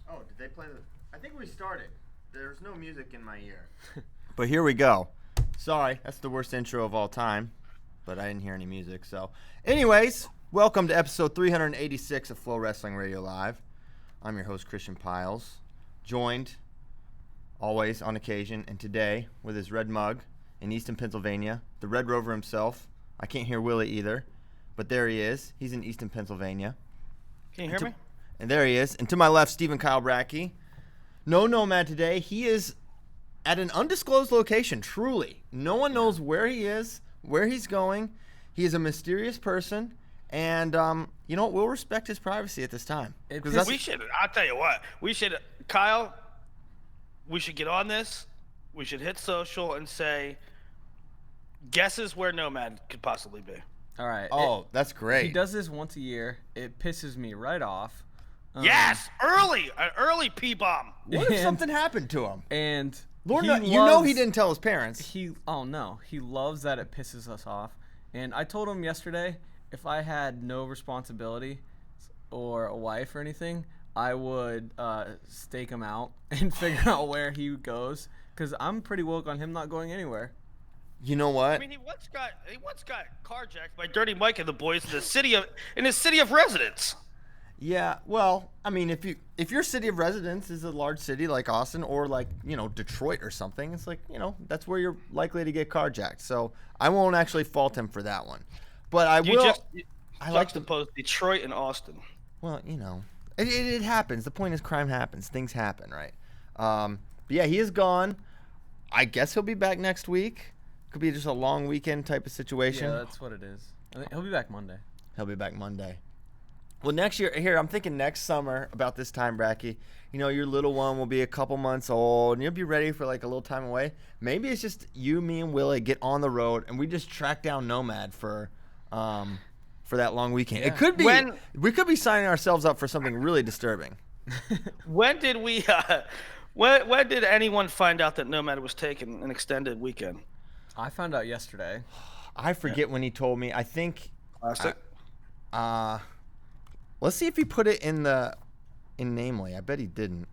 Oh, did they play the... I think we started. There's no music in my ear. But here we go. Sorry, that's the worst intro of all time. But I didn't hear any music, so... Anyways, welcome to episode 386 of FloWrestling Radio Live. I'm your host, Christian Piles. Joined, always, on occasion, and today, with his red mug in Easton, Pennsylvania, the Red Rover himself. I can't hear Willie either, but there he is. He's in Easton, Pennsylvania. Can you hear me? And there he is. And to my left, Stephen Kyle Brackey. No Nomad today. He is at an undisclosed location, truly. No one knows where he is, where he's going. He is a mysterious person. And, you know what? We'll respect his privacy at this time. We should, I'll tell you what. Kyle, we should get on this. We should hit social and say, guesses where Nomad could possibly be. All right. Oh, that's great. He does this once a year. It pisses me right off. Yes, an early P-bomb. What if something happened to him? And Lord, he didn't tell his parents. He loves that it pisses us off. And I told him yesterday, if I had no responsibility or a wife or anything, I would stake him out and figure out where he goes, because I'm pretty woke on him not going anywhere. You know what? I mean, he once got carjacked by Dirty Mike and the boys in his city of residence. Yeah, well, I mean, if your city of residence is a large city like Austin or like, Detroit or something, it's like, that's where you're likely to get carjacked. So I won't actually fault him for that one. But I like to post Detroit and Austin. Well, it happens. The point is crime happens. Things happen, right? But yeah, he is gone. I guess he'll be back next week. Could be just a long weekend type of situation. Yeah, that's what it is. I think he'll be back Monday. He'll be back Monday. Well, next year, I'm thinking next summer about this time, Bracky. Your little one will be a couple months old, and you'll be ready for like a little time away. Maybe it's just you, me, and Willie get on the road, and we just track down Nomad for that long weekend. Yeah. It could be we could be signing ourselves up for something really disturbing. When did we? When did anyone find out that Nomad was taking an extended weekend? I found out yesterday. I forget when he told me. I think. Classic. Let's see if he put it in Namely. I bet he didn't.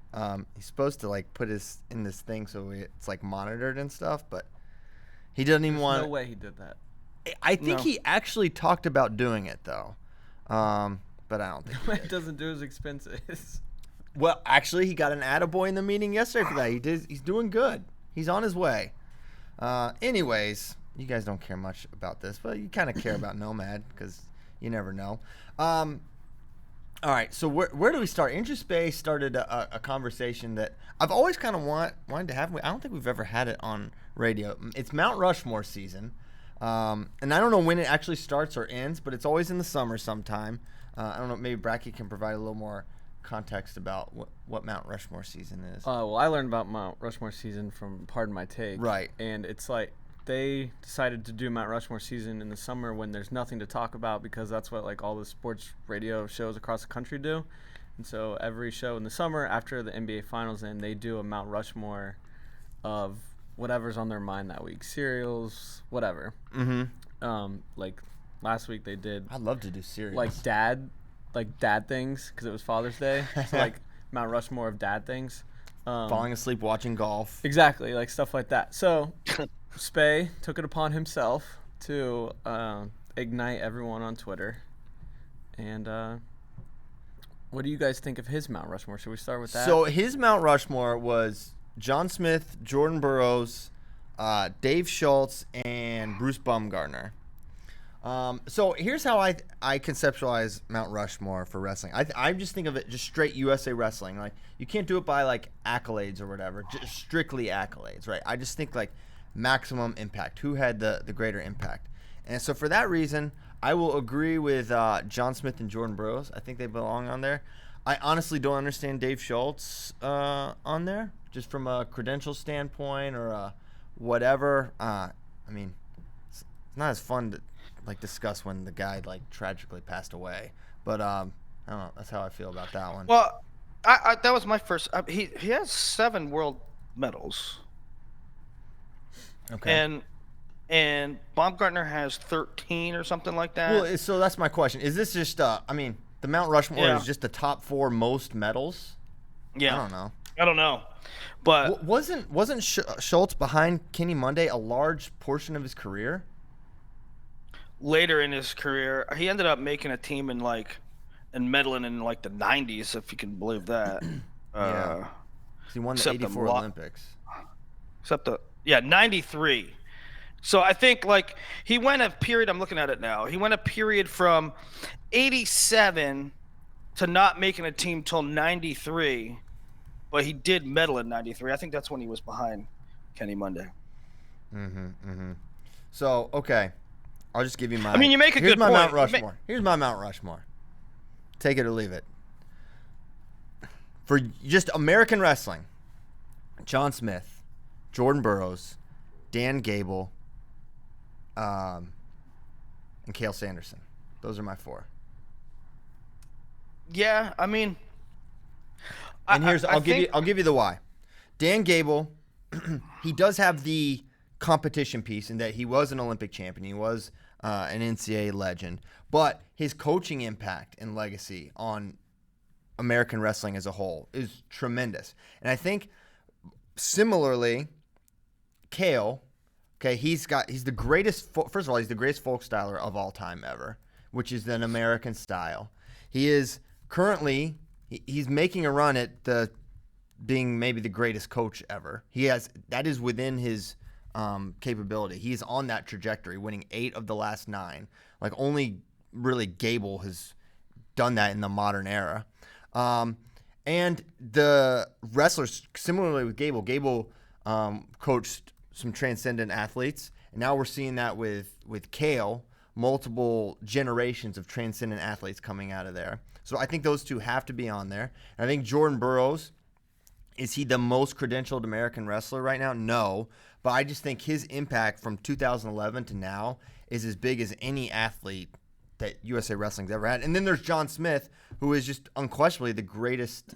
He's supposed to like put his in this thing so it's like monitored and stuff, but he doesn't even want. No way he did that. I think he actually talked about doing it though, but I don't think he It doesn't do his expenses. Well, actually, he got an attaboy in the meeting yesterday for that. He's doing good. He's on his way. Anyways, you guys don't care much about this, but you kind of care about Nomad because you never know. All right, so where do we start? Interest Bay started a conversation that I've always kind of wanted to have. I don't think we've ever had it on radio. It's Mount Rushmore season, and I don't know when it actually starts or ends, but it's always in the summer sometime. I don't know, maybe Bracky can provide a little more context about what Mount Rushmore season is. Well, I learned about Mount Rushmore season from Pardon My Take. Right. And it's like they decided to do Mount Rushmore season in the summer when there's nothing to talk about, because that's what like all the sports radio shows across the country do. And so every show in the summer after the NBA finals end, they do a Mount Rushmore of whatever's on their mind that week. Cereals, whatever. Mm-hmm. Like last week they did I'd love to do cereals. like dad things, because it was Father's Day. So like Mount Rushmore of dad things. Falling asleep watching golf. Exactly, like stuff like that. So Spay took it upon himself to ignite everyone on Twitter. And what do you guys think of his Mount Rushmore? Should we start with that? So his Mount Rushmore was John Smith, Jordan Burroughs, Dave Schultz, and Bruce Baumgartner. So here's how I conceptualize Mount Rushmore for wrestling. I just think of it just straight USA wrestling. Like, you can't do it by like accolades or whatever, just strictly accolades, right? I just think like maximum impact. Who had the greater impact? And so for that reason, I will agree with John Smith and Jordan Burroughs. I think they belong on there. I honestly don't understand Dave Schultz on there, just from a credential standpoint or whatever. I mean, it's not as fun to like discuss when the guy like tragically passed away. But I don't know. That's how I feel about that one. Well, I that was my first. He has 7 world medals. Okay. And Baumgartner has 13 or something like that. Well, so that's my question. Is this just I mean, the Mount Rushmore is just the top 4 most medals? Yeah. I don't know. But Wasn't Schultz behind Kenny Monday a large portion of his career? later in his career, he ended up making a team and medaling in like the 90s, if you can believe that. Yeah. He won the except 84 Olympics. Except 93. So I think like he went a period. I'm looking at it now. He went a period from 87 to not making a team till 93, but he did medal in 93. I think that's when he was behind Kenny Monday. So, okay. I'll just give you my... I mean, you make a good point. Mount Rushmore. Here's my Mount Rushmore. Take it or leave it. For just American wrestling, John Smith, Jordan Burroughs, Dan Gable, and Cale Sanderson. Those are my 4. Yeah, I mean... And I'll give you the why. Dan Gable, he does have the competition piece in that he was an Olympic champion. He was an NCAA legend. But his coaching impact and legacy on American wrestling as a whole is tremendous. And I think similarly, Cale, okay, he's the greatest, first of all, he's the greatest folk styler of all time ever, which is an American style. He is currently, he's making a run at being maybe the greatest coach ever. That is within his capability. He's on that trajectory, winning 8 of the last 9. Like only really Gable has done that in the modern era. And the wrestlers, similarly with Gable coached some transcendent athletes, and now we're seeing that with Cale, multiple generations of transcendent athletes coming out of there. So I think those two have to be on there. And I think Jordan Burroughs, is he the most credentialed American wrestler right now? No, but I just think his impact from 2011 to now is as big as any athlete that USA Wrestling's ever had. And then there's John Smith, who is just unquestionably the greatest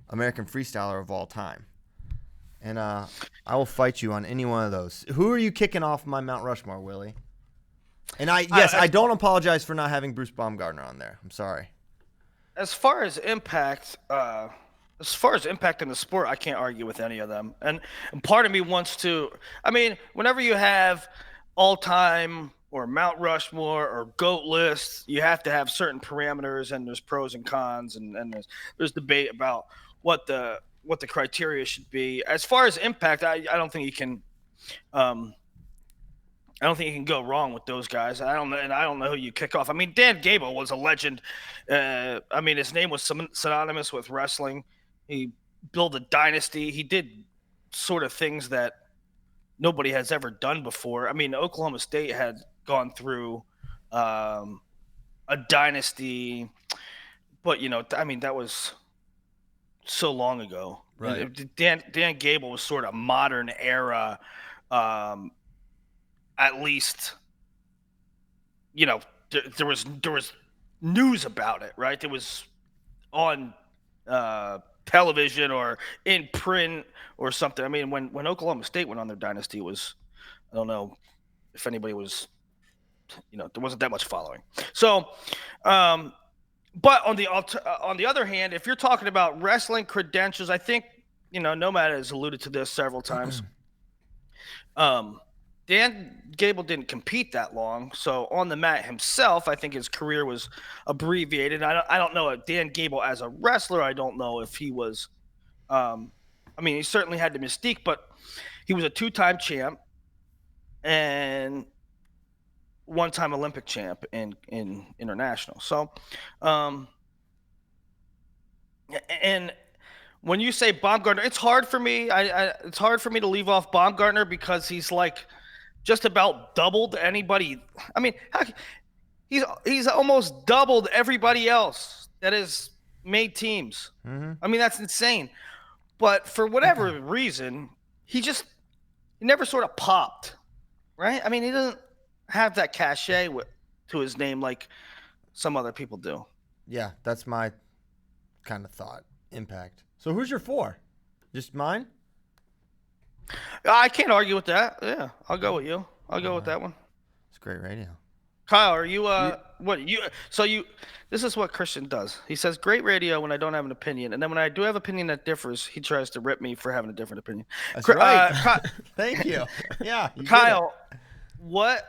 American freestyler of all time. And I will fight you on any one of those. Who are you kicking off my Mount Rushmore, Willie? And I don't apologize for not having Bruce Baumgartner on there. I'm sorry. As far as impact in the sport, I can't argue with any of them. And part of me wants to, I mean, whenever you have all-time or Mount Rushmore or GOAT lists, you have to have certain parameters, and there's pros and cons, and there's debate about what the criteria should be. As far as impact, I don't think you can go wrong with those guys. I don't know who you kick off. I mean, Dan Gable was a legend. I mean, his name was synonymous with wrestling. He built a dynasty. He did sort of things that nobody has ever done before. I mean, Oklahoma State had gone through a dynasty, but I mean, that was so long ago. Right. Dan Gable was sort of modern era. At least, there was news about it, right? It was on television or in print or something. I mean, when Oklahoma State went on their dynasty, it was, I don't know if anybody was, there wasn't that much following. So, but on the other hand, if you're talking about wrestling credentials, I think, Nomad has alluded to this several times. Dan Gable didn't compete that long, so on the mat himself, I think his career was abbreviated. I don't know Dan Gable as a wrestler. I don't know if he was. I mean, he certainly had the mystique, but he was a 2-time champ and 1-time Olympic champ in international. So, and when you say Baumgartner, it's hard for me. It's hard for me to leave off Baumgartner because he's like just about doubled anybody. I mean, he's almost doubled everybody else that has made teams. Mm-hmm. I mean, that's insane. But for whatever reason, he never sort of popped, right? I mean, he doesn't have that cachet to his name like some other people do. Yeah, that's my kind of thought. Impact. So who's your 4? Just mine? I can't argue with that. Yeah, I'll go with you. I'll go with that one. It's great radio. Kyle, are you this is what Christian does. He says great radio when I don't have an opinion, and then when I do have an opinion that differs, he tries to rip me for having a different opinion. That's right. Thank you. Yeah, Kyle, what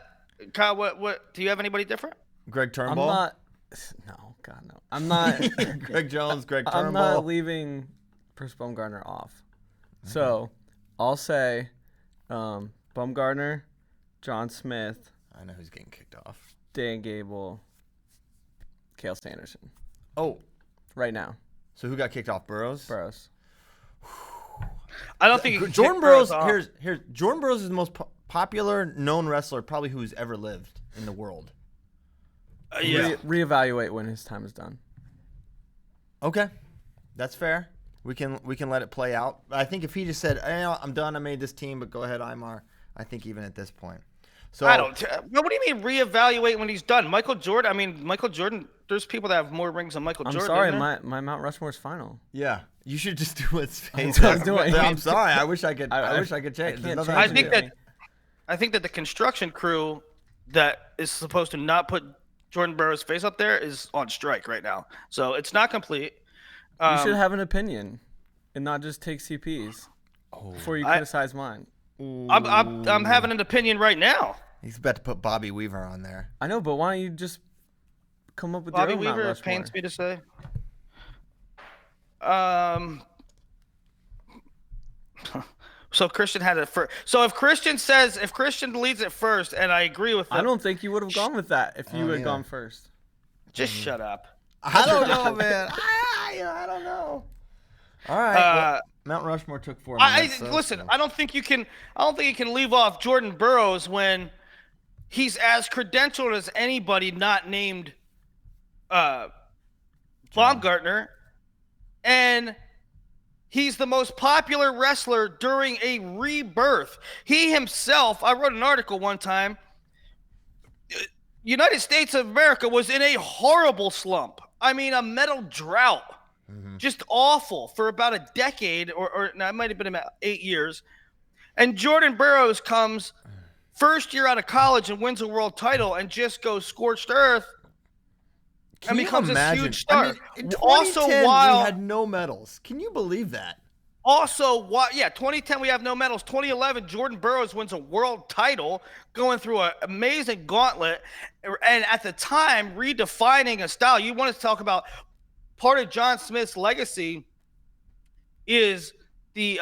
do you have anybody different? Greg Turnbull? No, God no. I'm not Greg Jones, Greg Turnbull. I'm not leaving Bruce Baumgartner off. So, I'll say Baumgartner, John Smith, I know who's getting kicked off. Dan Gable, Cale Sanderson. Oh. Right now. So who got kicked off? Burroughs? Burroughs. I don't think Jordan Burroughs. Here's Jordan Burroughs is the most popular known wrestler probably who's ever lived in the world. Yeah. Reevaluate when his time is done. Okay, that's fair. We can let it play out. I think if he just said, hey, "I'm done. I made this team, but go ahead, Imar." I think even at this point. So I don't. What do you mean reevaluate when he's done? Michael Jordan. There's people that have more rings than Michael Jordan. I'm sorry, my Mount Rushmore's final. Yeah, you should just do what's face. I'm sorry. I wish I could. I wish I could change. I think that the construction crew that is supposed to not put Jordan Burroughs' face up there is on strike right now. So it's not complete. You should have an opinion and not just take CPs before you criticize mine. I'm having an opinion right now. He's about to put Bobby Weaver on there. I know, but why don't you just come up with Bobby your own Mount Weaver? Rushmore? Pains me to say. So Christian had it first. So if Christian leads it first, and I agree with him, I don't think you would have gone with that if you had gone first. Just shut up. I don't know, man. I don't know. All right. Mount Rushmore took 4 minutes. Listen, I don't think you can leave off Jordan Burroughs when he's as credentialed as anybody not named Baumgartner, and he's the most popular wrestler during a rebirth. He himself, I wrote an article one time, United States of America was in a horrible slump. I mean, a metal drought. Just awful for about a decade, or no, it might have been about 8 years. And Jordan Burroughs comes first year out of college and wins a world title and just goes scorched earth and becomes this huge star. I mean, in 2010, we had no medals. Can you believe that? 2010 we have no medals. 2011, Jordan Burroughs wins a world title, going through an amazing gauntlet, and at the time redefining a style. You want to talk about part of John Smith's legacy is the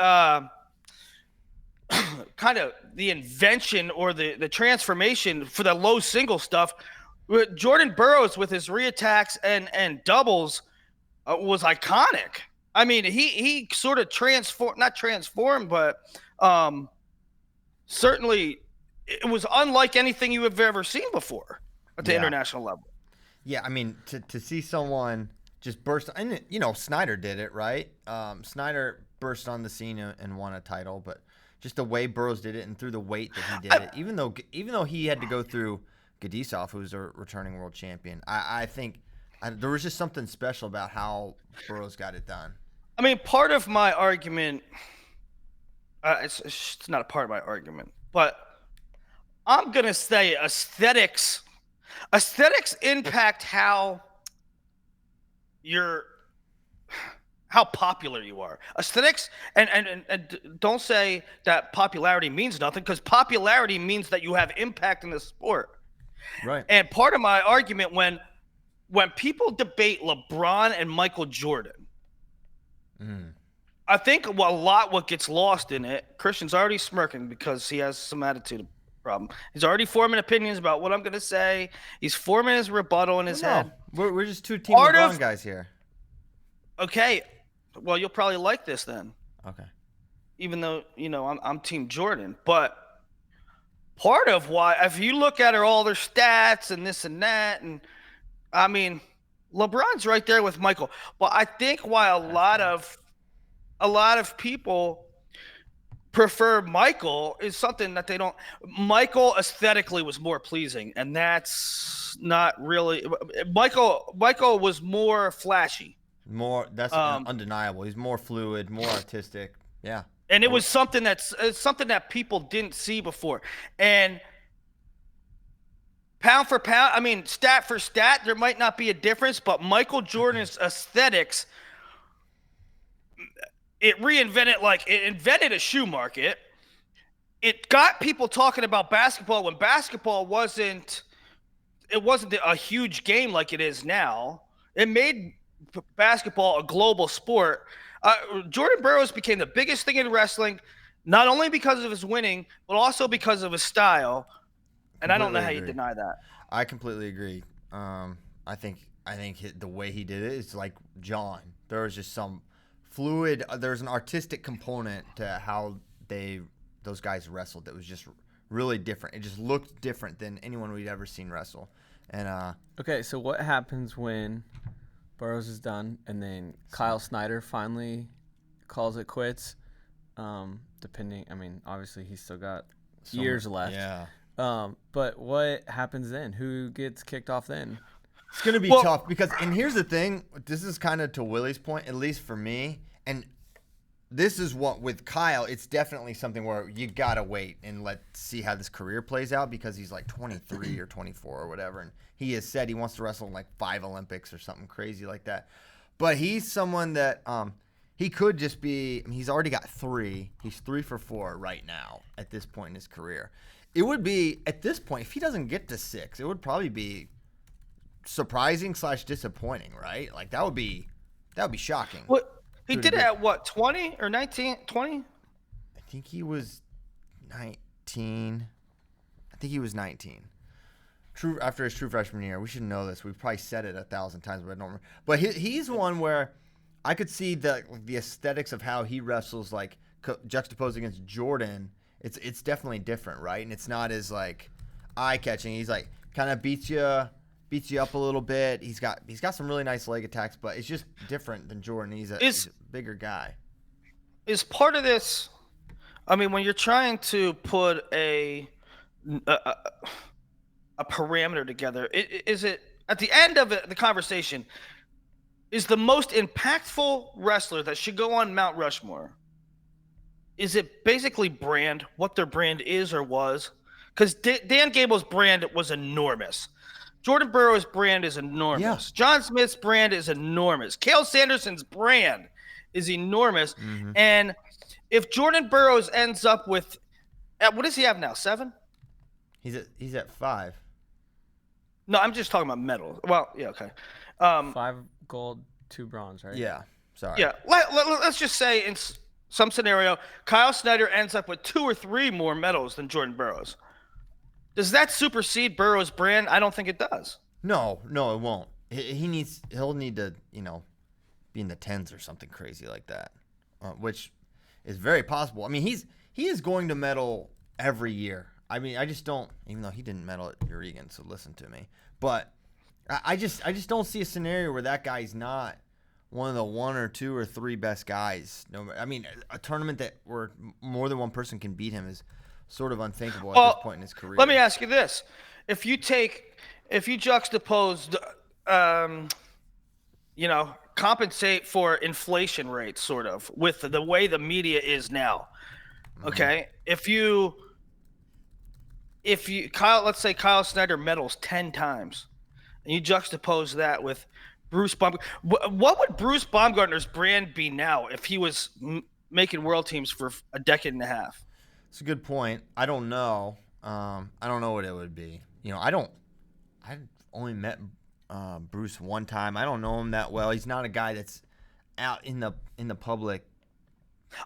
kind of the invention or the transformation for the low single stuff. Jordan Burroughs with his reattacks and doubles was iconic. I mean, he sort of not transformed, but certainly it was unlike anything you have ever seen before at the international level. Yeah, I mean, to see someone just burst, and Snyder did it, right? Snyder burst on the scene and won a title, but just the way Burroughs did it and through the weight that he did it, even though he had to go through Gadisov, who's a returning world champion, I think there was just something special about how Burroughs got it done. I mean, part of my argument, it's not a part of my argument, but I'm going to say aesthetics impact how popular you are. Aesthetics, and don't say that popularity means nothing, because popularity means that you have impact in the sport. Right. And part of my argument when people debate LeBron and Michael Jordan, I think what gets lost in it, Christian's already smirking because he has some attitude problem. He's already forming opinions about what I'm going to say. He's forming his rebuttal in his head. We're just two Team LeBron guys here. Okay. Well, you'll probably like this then. Okay. Even though, I'm Team Jordan. But part of why, if you look at all their stats and this and that, and I mean, LeBron's right there with Michael. But I think why a lot of people prefer Michael is something that they don't. Michael aesthetically was more pleasing, and that's not really. Michael was more flashy. That's undeniable. He's more fluid, more artistic. Yeah. And it was something that people didn't see before. And pound for pound, I mean, stat for stat, there might not be a difference, but Michael Jordan's aesthetics, it invented a shoe market. It got people talking about basketball when basketball wasn't a huge game like it is now. It made basketball a global sport. Jordan Burroughs became the biggest thing in wrestling, not only because of his winning, but also because of his style. And I don't know how you deny that. I completely agree. I think the way he did it is like John. There was just some fluid. There's an artistic component to how those guys wrestled that was just really different. It just looked different than anyone we'd ever seen wrestle. And okay, so what happens when Burroughs is done and then Kyle Snyder finally calls it quits? Depending, I mean, obviously he's still got years left. Yeah. But what happens then? Who gets kicked off then? It's going to be tough because, and here's the thing, this is kind of to Willie's point, at least for me, and this is what, with Kyle, it's definitely something where you got to wait and let's see how this career plays out because he's like 23 or 24 or whatever, and he has said he wants to wrestle in like 5 Olympics or something crazy like that. But he's someone that he could just be, I mean, he's already got 3. He's 3 for 4 right now at this point in his career. It would be, at this point, if he doesn't get to 6, it would probably be surprising / disappointing, right? Like that would be shocking. What he did it at what, 20 or 19? 20? I think he was 19. I think he was 19. True, after his true freshman year. We should know this. We've probably said it 1,000 times, but I don't remember. But he's one where I could see the aesthetics of how he wrestles, like juxtaposed against Jordan. It's definitely different, right? And it's not as like eye catching. He's like kind of beats you up a little bit. He's got some really nice leg attacks, but it's just different than Jordan. He's a bigger guy. Is part of this, I mean, when you're trying to put a parameter together, is it at the end of the conversation, is the most impactful wrestler that should go on Mount Rushmore, is it basically brand, what their brand is or was? Because Dan Gable's brand was enormous. Jordan Burroughs' brand is enormous. Yeah. John Smith's brand is enormous. Cael Sanderson's brand is enormous. Mm-hmm. And if Jordan Burroughs ends up with, what does he have now, 7? He's at 5. No, I'm just talking about medals. Well, yeah, okay. 5 gold, 2 bronze, right? Yeah, sorry. Yeah, let's just say in some scenario, Kyle Snyder ends up with 2 or 3 more medals than Jordan Burroughs. Does that supersede Burroughs' brand? I don't think it does. No, it won't. He'll need to, be in the 10s or something crazy like that, which is very possible. I mean, he is going to medal every year. I mean, I just don't, even though he didn't medal at Oregon, so listen to me. But I just don't see a scenario where that guy's not one of the 1 or 2 or 3 best guys. No, I mean, a tournament where more than one person can beat him is sort of unthinkable at this point in his career. Let me ask you this. If you juxtaposed, compensate for inflation rates sort of with the way the media is now. Okay. Mm-hmm. If you let's say Kyle Snyder medals 10 times and you juxtapose that with Bruce Baumgartner, what would Bruce Baumgartner's brand be now if he was making world teams for a decade and a half? It's a good point. I don't know. I don't know what it would be. I only met Bruce one time. I don't know him that well. He's not a guy that's out in the public.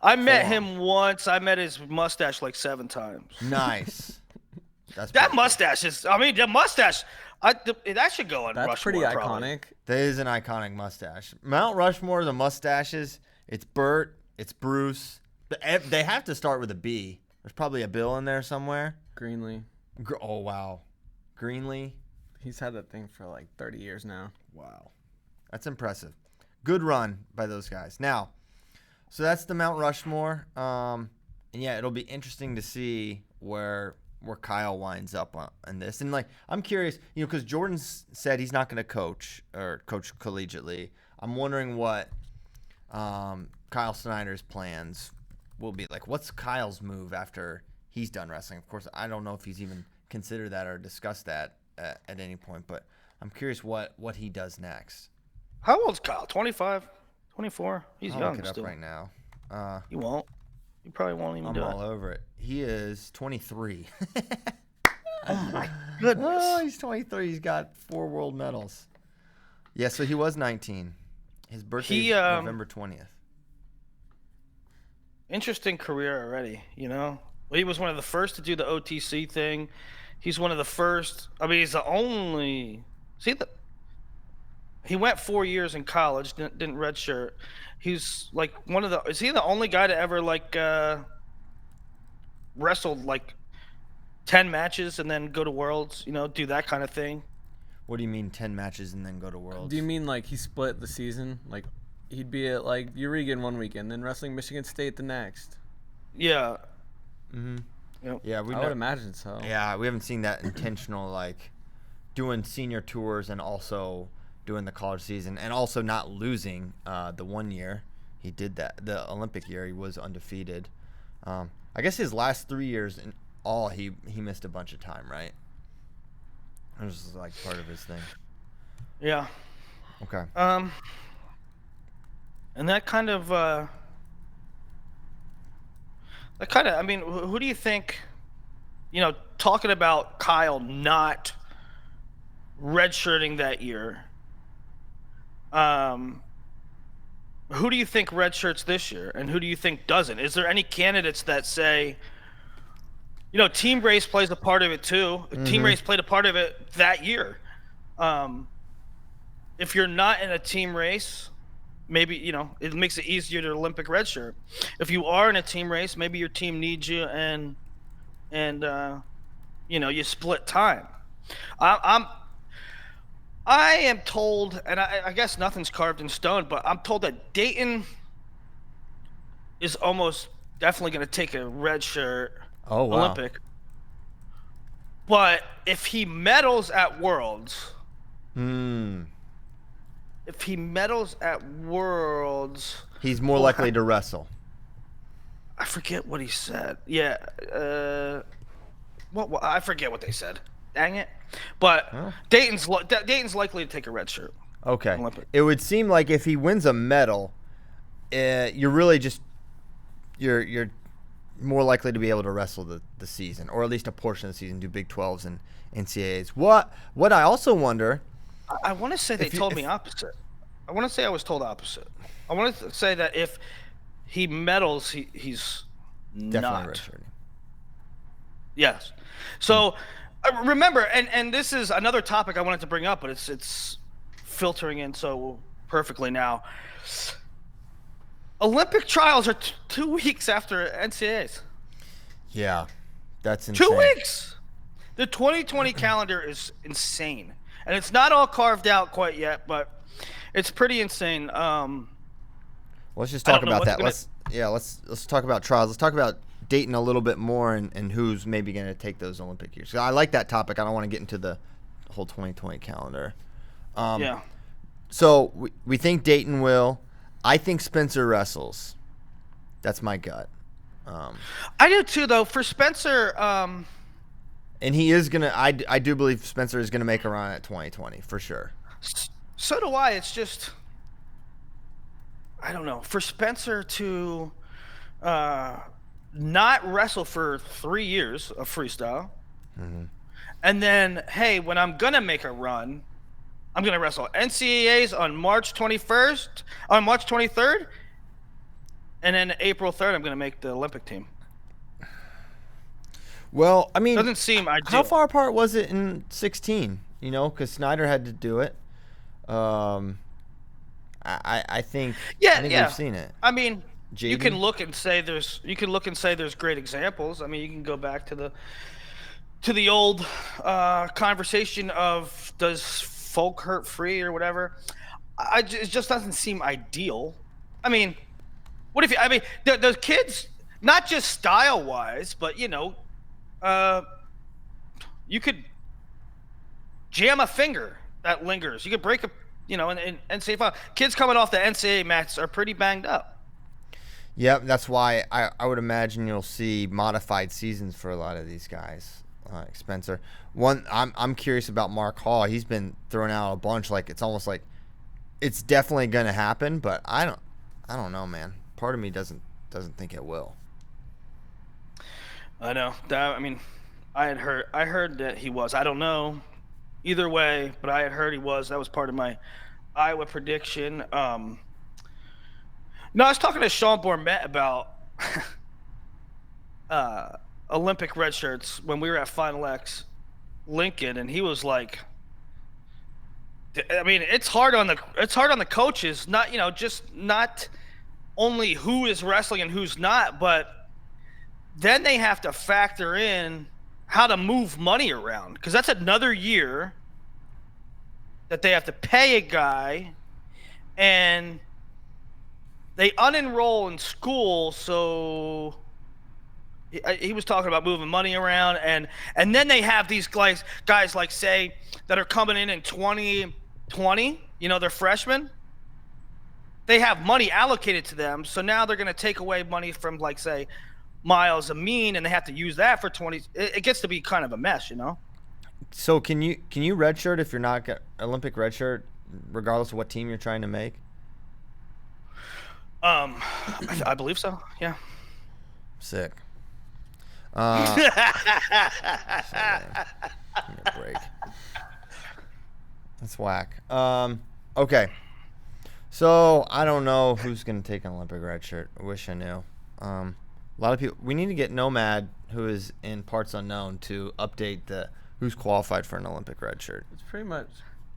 I met him once. I met his mustache like 7 times. Nice. That mustache is. I mean, the mustache. That should go on Rushmore. That's pretty iconic. Probably. That is an iconic mustache. Mount Rushmore, the mustaches. It's Burt. It's Bruce. They have to start with a B. There's probably a Bill in there somewhere. Greenlee. Oh, wow. Greenlee. He's had that thing for like 30 years now. Wow. That's impressive. Good run by those guys. Now, so that's the Mount Rushmore. And yeah, it'll be interesting to see where Kyle winds up on this. And like, I'm curious, because Jordan said he's not going to coach collegiately. I'm wondering what Kyle Snyder's plans will be like. What's Kyle's move after he's done wrestling? Of course, I don't know if he's even considered that or discussed that at any point. But I'm curious what he does next. How old's Kyle? 25, 24? He's I'll young look it still. up right now. You won't. You probably won't even do I'm all it. over it. He is 23. Oh my goodness. Oh, he's 23. He's got 4 world medals. Yeah, so he was 19. His birthday is November 20th. Interesting career already, you know? Well, he was one of the first to do the OTC thing. He's one of the first. I mean, he's the only. He went 4 years in college, didn't redshirt. He's like one of the. Is he the only guy to ever like wrestled like 10 matches and then go to Worlds? You know, do that kind of thing. What do you mean 10 matches and then go to Worlds? Do you mean like he split the season? Like he'd be at like Eureka one weekend, then wrestling Michigan State the next. Yeah. Mm-hmm. Yep. Yeah, I would imagine so. Yeah, we haven't seen that intentional like doing senior tours and also doing the college season and also not losing the 1 year. He did that. The Olympic year, he was undefeated. I guess his last 3 years in all, he missed a bunch of time, right? It was like part of his thing. Yeah. Okay. And that kind of, I mean, who do you think, you know, talking about Kyle not redshirting that year, who do you think redshirts this year and who do you think doesn't? Is there any candidates that say, you know, team race plays a part of it too. Mm-hmm. Team race played a part of it that year. If you're not in a team race, maybe, you know, it makes it easier to Olympic redshirt. If you are in a team race, maybe your team needs you and you know, you split time. I am told, and I guess nothing's carved in stone, but I'm told that Dayton is almost definitely going to take a red shirt. Oh, wow. Olympic. But if he medals at Worlds, he's more likely to wrestle. I forget what he said. Yeah. What I forget what they said. Dang it. But Dayton's likely to take a red shirt. Okay. Olympic. It would seem like if he wins a medal, you're really just you're more likely to be able to wrestle the season, or at least a portion of the season, do Big 12s and NCAAs. What I also wonder... I want to say they told me opposite. I want to say I was told opposite. I want to say that if he medals, he's definitely not. redshirting. Yes. So remember, and this is another topic I wanted to bring up, but it's filtering in so perfectly now. Olympic trials are 2 weeks after NCAAs. Yeah, that's insane. 2 weeks. The 2020 calendar is insane, and it's not all carved out quite yet, but it's pretty insane. Let's just talk about that. Let's talk about trials. Let's talk about Dayton a little bit more and who's maybe going to take those Olympic years. I like that topic. I don't want to get into the whole 2020 calendar. Yeah. So we think Dayton will. I think Spencer wrestles. That's my gut. I do too, though. For Spencer, and he is gonna. I do believe Spencer is gonna make a run at 2020 for sure. So do I. It's just, I don't know. For Spencer to not wrestle for 3 years of freestyle, and then, hey, when I'm gonna make a run, I'm going to wrestle NCAAs on March 23rd, and then April 3rd, I'm going to make the Olympic team. Well, I mean, doesn't seem ideal. How far apart was it in 16? You know, because Snyder had to do it. I think. Yeah, I think yeah. we've seen it. I mean, Jaden? you can look and say there's great examples. I mean, you can go back to the old conversation of does folk hurt free or whatever. It just doesn't seem ideal. I mean, what if you? I mean, the kids, not just style wise, but you know, you could jam a finger that lingers. You could break a, you know, and NCAA kids coming off the NCAA mats are pretty banged up. Yep, that's why I would imagine you'll see modified seasons for a lot of these guys. Spencer. I'm curious about Mark Hall. He's been throwing out a bunch. Like it's almost like it's definitely going to happen, but I don't know, man. Part of me doesn't think it will. I know. I mean, I heard that he was. I don't know either way, but I had heard he was. That was part of my Iowa prediction. No, I was talking to Sean Bourmet about Olympic red shirts when we were at Final X Lincoln, and he was like, I mean, it's hard on the coaches, not just not only who is wrestling and who's not, but then they have to factor in how to move money around, because that's another year that they have to pay a guy, and they unenroll in school. So he was talking about moving money around, and then they have these guys like, say, that are coming in 2020, they're freshmen. They have money allocated to them, so now they're going to take away money from, like, say, Miles Amin, and they have to use that for 20. It gets to be kind of a mess, So can you redshirt if you're not Olympic redshirt, regardless of what team you're trying to make? I believe so. Yeah. Sick. Give me a break. That's whack. Okay. So I don't know who's gonna take an Olympic redshirt. I wish I knew. A lot of people. We need to get Nomad, who is in Parts Unknown, to update who's qualified for an Olympic red shirt. It's pretty much,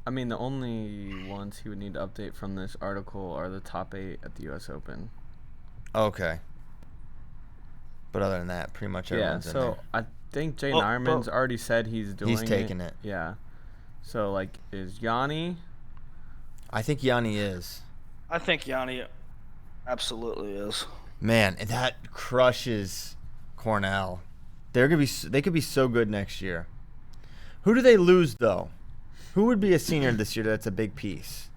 I mean, the only ones he would need to update from this article are the top 8 at the U.S. Open. Okay. But other than that, pretty much everyone's in there. So I think Jay Nyman's already said he's doing it. He's taking it. Yeah. So, like, is Yanni? I think Yanni is. I think Yanni absolutely is. Man, and that crushes Cornell. They could be so good next year. Who do they lose, though? Who would be a senior this year that's a big piece?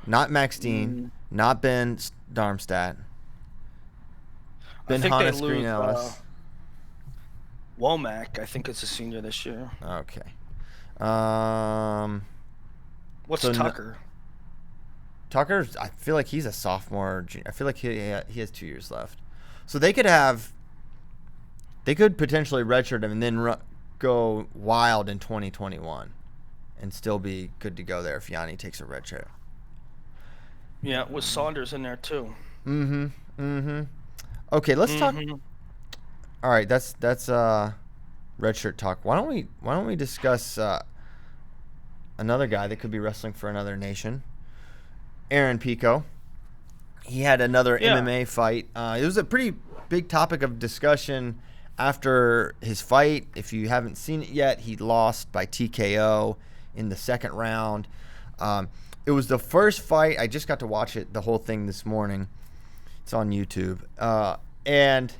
Not Max Dean, not Ben Darmstadt. Ben Hannes Green Ellis. Womack, I think, is a senior this year. Okay. What's Tucker? Tucker, I feel like he's a sophomore. I feel like he has 2 years left. So they could potentially redshirt him and then go wild in 2021 and still be good to go there if Yanni takes a redshirt. Yeah, with Saunders in there too. Okay, let's talk. All right, that's redshirt talk. Why don't we discuss another guy that could be wrestling for another nation? Aaron Pico. He had another MMA fight. It was a pretty big topic of discussion after his fight. If you haven't seen it yet, he lost by TKO in the second round. It was the first fight. I just got to watch it, the whole thing this morning. It's on YouTube. And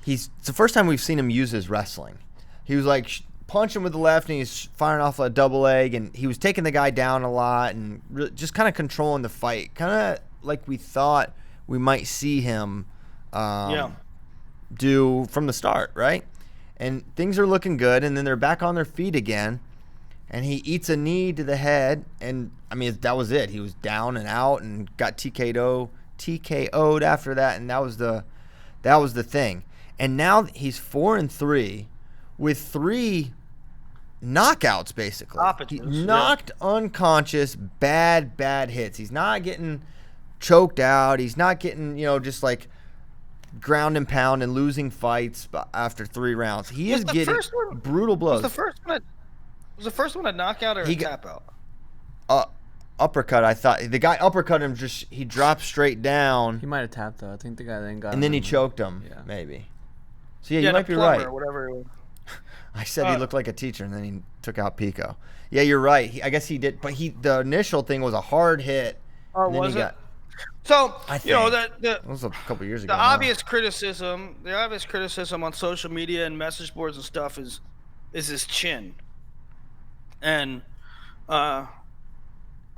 it's the first time we've seen him use his wrestling. He was like punching with the left, and he's firing off a double leg, and he was taking the guy down a lot and just kind of controlling the fight, kind of like we thought we might see him do from the start, right? And things are looking good, and then they're back on their feet again, and he eats a knee to the head, and I mean that was it. He was down and out and got TKO'd after that, and that was the thing. And now he's 4-3 with 3 knockouts, basically. He knocked unconscious, bad hits. He's not getting choked out. He's not getting, just like ground and pound and losing fights after 3 rounds. He is getting brutal blows. Was the first one a knockout or a tap out? Uppercut, I thought. The guy uppercut him, he dropped straight down. He might have tapped, though. I think the guy then got him. And then he choked him, maybe. So, you might be right. Or whatever. I said he looked like a teacher, and then he took out Pico. Yeah, you're right. I guess he did. But the initial thing was a hard hit. Oh, was it? So, that was a couple years ago. The obvious criticism on social media and message boards and stuff is his chin. And, I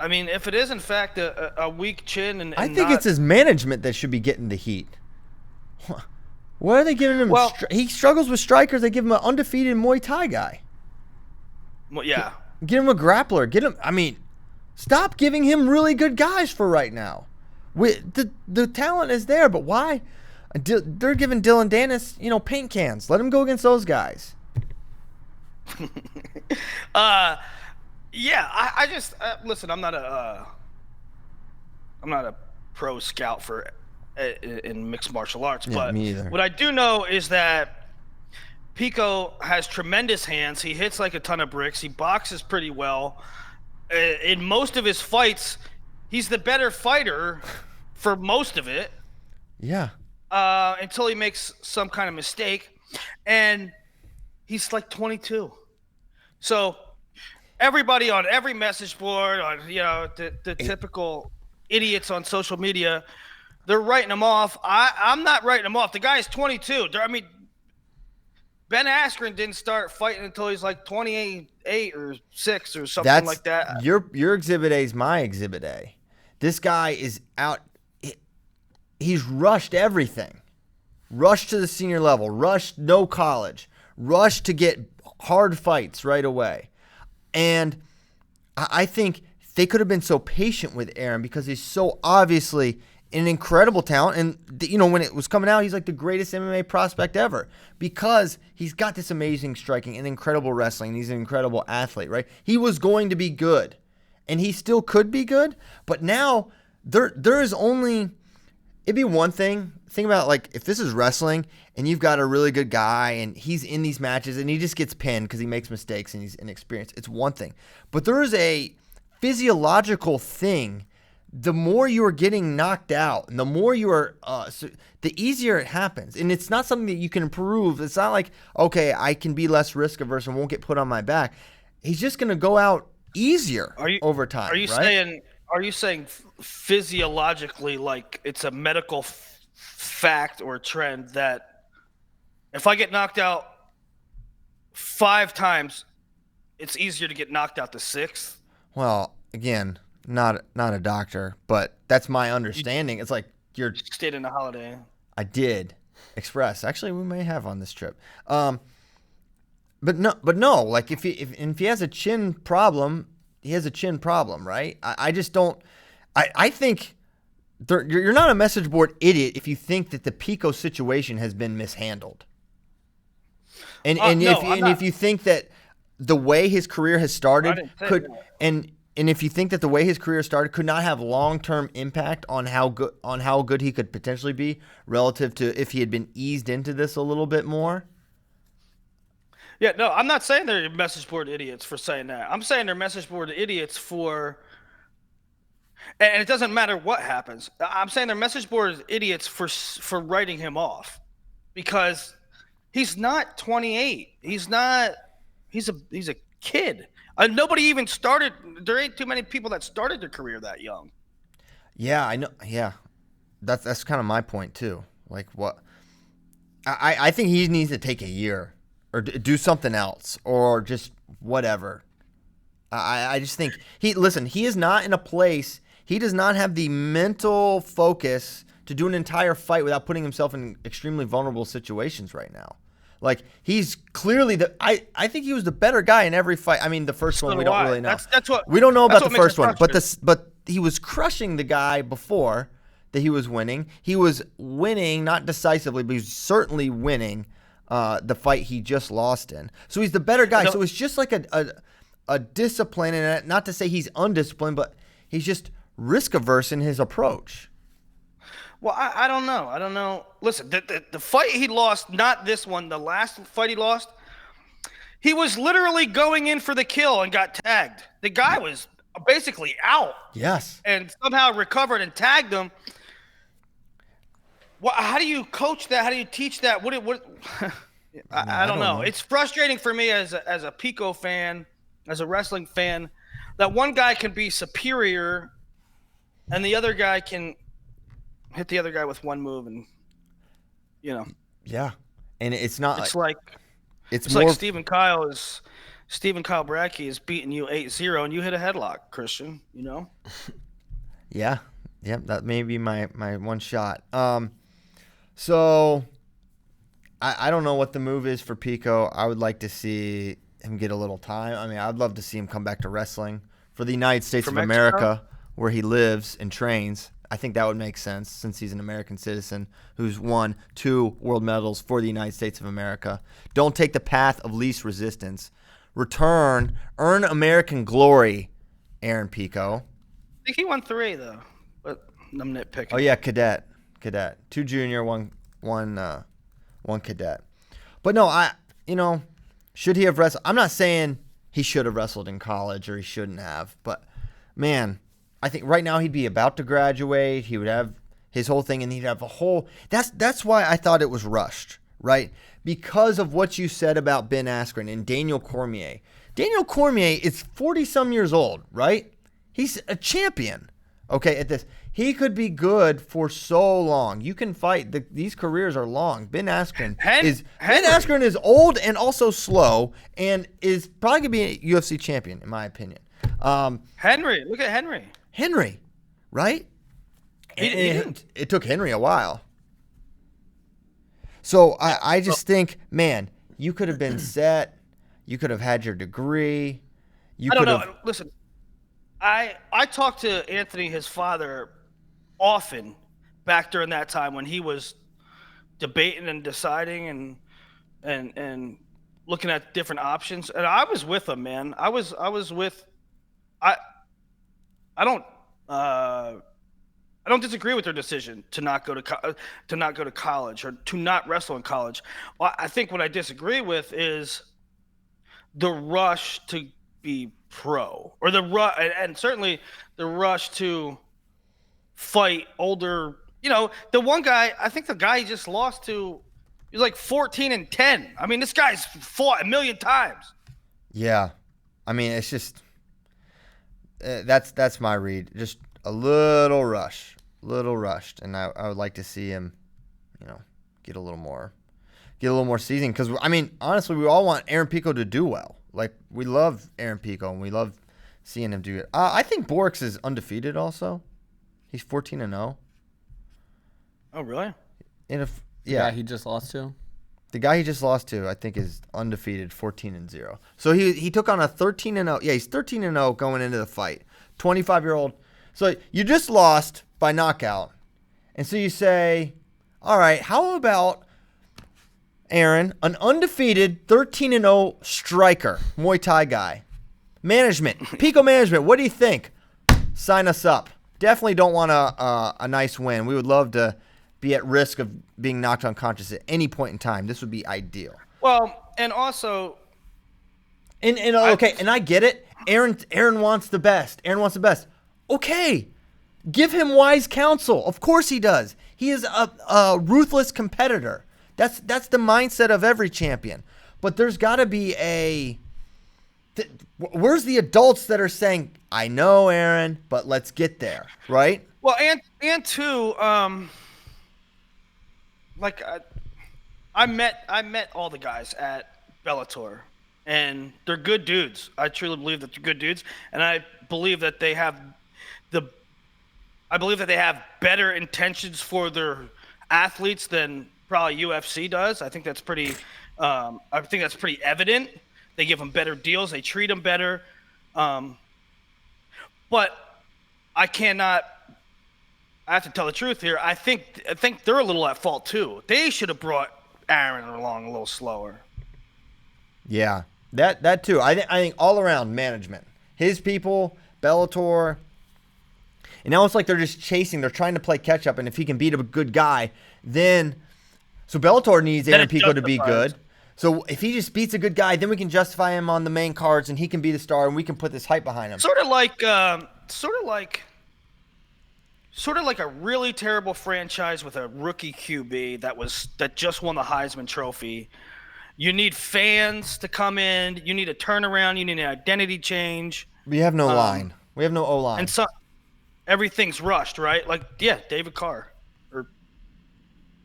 mean, if it is in fact a weak chin, and I think it's his management that should be getting the heat. Why are they giving him? Well, He struggles with strikers. They give him an undefeated Muay Thai guy. well, yeah. Get him a grappler. Get him. I mean, stop giving him really good guys for right now. The talent is there, but why? They're giving Dylan Dennis, paint cans. Let him go against those guys. Yeah. I just listen. I'm not a pro scout for in mixed martial arts, but me either. What I do know is that Pico has tremendous hands. He hits like a ton of bricks. He boxes pretty well. In most of his fights, he's the better fighter for most of it. Yeah. Until he makes some kind of mistake. And he's like 22. So everybody on every message board, on the typical idiots on social media, they're writing him off. I'm not writing him off. The guy is 22. I mean, Ben Askren didn't start fighting until he's like 28 or 6 or something like that. Your Exhibit A is my Exhibit A. This guy is out. He's rushed everything. Rushed to the senior level. Rushed no college. Rushed to get hard fights right away. And I think they could have been so patient with Aaron because he's so obviously an incredible talent. And, when it was coming out, he's like the greatest MMA prospect ever because he's got this amazing striking and incredible wrestling. He's an incredible athlete, right? He was going to be good, and he still could be good. But now there is only – it'd be one thing. Think about, like, if this is wrestling and you've got a really good guy and he's in these matches and he just gets pinned because he makes mistakes and he's inexperienced. It's one thing. But there is a physiological thing. The more you are getting knocked out and the more you are, the easier it happens. And it's not something that you can improve. It's not like, okay, I can be less risk averse and won't get put on my back. He's just going to go out easier over time. Are you saying physiologically, like it's a medical fact or trend that if I get knocked out 5 times, it's easier to get knocked out the 6th? Well, again, not a doctor, but that's my understanding. It's like you're stayed in a Holiday. I did Express. Actually, we may have on this trip. But no. Like if he has a chin problem, he has a chin problem, right? I just don't. I think you're not a message board idiot if you think that the Pico situation has been mishandled. And if you think that the way his career has started and if you think that the way his career started could not have long-term impact on how good he could potentially be relative to if he had been eased into this a little bit more. Yeah, no, I'm not saying they're message board idiots for saying that. I'm saying they're message board idiots for, and it doesn't matter what happens. I'm saying they're message board idiots for writing him off because he's not 28. He's a kid. Nobody even started. There ain't too many people that started their career that young. Yeah, I know. Yeah, that's kind of my point too. Like what? I think he needs to take a year or do something else or just whatever. I just think he is not in a place. He does not have the mental focus to do an entire fight without putting himself in extremely vulnerable situations right now. Like he's clearly I think he was the better guy in every fight. I mean, the first one we don't really know. We don't know about the first one, but he was crushing the guy before that he was winning. He was winning, not decisively, but he was certainly winning the fight he just lost in. So he's the better guy. So it's just like a discipline, and not to say he's undisciplined, but he's just risk averse in his approach. Well, I don't know. Listen, the fight he lost, not this one, the last fight he lost, he was literally going in for the kill and got tagged. The guy was basically out. Yes. And somehow recovered and tagged him. Well, how do you coach that? How do you teach that? I don't know. It's frustrating for me as a Pico fan, as a wrestling fan, that one guy can be superior and the other guy can hit the other guy with one move and, Yeah. And it's not it's like Stephen Kyle Bracke is beating you 8-0 and you hit a headlock, Christian, Yeah. Yep, that may be my one shot. So I don't know what the move is for Pico. I would like to see him get a little time. I mean, I'd love to see him come back to wrestling for the United States of America, where he lives and trains. I think that would make sense since he's an American citizen who's won 2 world medals for the United States of America. Don't take the path of least resistance. Return, earn American glory, Aaron Pico. I think he won 3 though, but I'm nitpicking. Oh yeah, cadet, 2 junior, one cadet. But no, should he have wrestled? I'm not saying he should have wrestled in college or he shouldn't have, but man, I think right now he'd be about to graduate. He would have his whole thing, and he'd have a whole. That's why I thought it was rushed, right? Because of what you said about Ben Askren and Daniel Cormier. Daniel Cormier is 40-some years old, right? He's a champion. Okay, at this, he could be good for so long. You can fight. These careers are long. Ben Askren is old and also slow, and is probably gonna be a UFC champion, in my opinion. Henry, look at Henry, right? It took Henry a while. So I just think, man, you could have been set. You could have had your degree. I don't know. Listen, I talked to Anthony, his father, often back during that time when he was debating and deciding and looking at different options. And I was with him, man. I don't disagree with their decision to not go to college or to not wrestle in college. Well, I think what I disagree with is the rush to be pro, or and certainly the rush to fight older. The one guy, I think the guy he just lost to, he's like 14-10. I mean, this guy's fought a million times. Yeah, I mean, it's just that's my read. Just a little rushed, and I would like to see him, get a little more seasoning. Because I mean, honestly, we all want Aaron Pico to do well. Like, we love Aaron Pico, and we love seeing him do it. I think Borks is undefeated also. He's 14-0. Oh, really? The guy he just lost to? The guy he just lost to, I think, is undefeated, 14-0. So he took on a 13-0. Yeah, he's 13-0 going into the fight. 25-year-old. So you just lost by knockout. And so you say, all right, how about Aaron, an undefeated 13-0 striker, Muay Thai guy? Management, Pico management, what do you think? Sign us up. Definitely don't want a nice win. We would love to be at risk of being knocked unconscious at any point in time. This would be ideal. Well, and also, and I get it. Aaron wants the best. Okay, give him wise counsel. Of course he does. He is a ruthless competitor. That's the mindset of every champion. But there's got to be where's the adults that are saying, I know, Aaron, but let's get there, right? Well, and too, I met all the guys at Bellator, and they're good dudes. I truly believe that they're good dudes, and I believe that they have better intentions for their athletes than probably UFC does. I think that's pretty evident. They give them better deals. They treat them better. But I have to tell the truth here. I think they're a little at fault too. They should have brought Aaron along a little slower. Yeah, that too. I think all around management, his people, Bellator, and now it's like they're just chasing. They're trying to play catch up, and if he can beat a good guy, then so Bellator needs Aaron Pico to be good. So if he just beats a good guy, then we can justify him on the main cards, and he can be the star, and we can put this hype behind him. Sort of like a really terrible franchise with a rookie QB that just won the Heisman Trophy. You need fans to come in. You need a turnaround. You need an identity change. We have no line. We have no O-line. And so everything's rushed, right? Like, yeah, David Carr or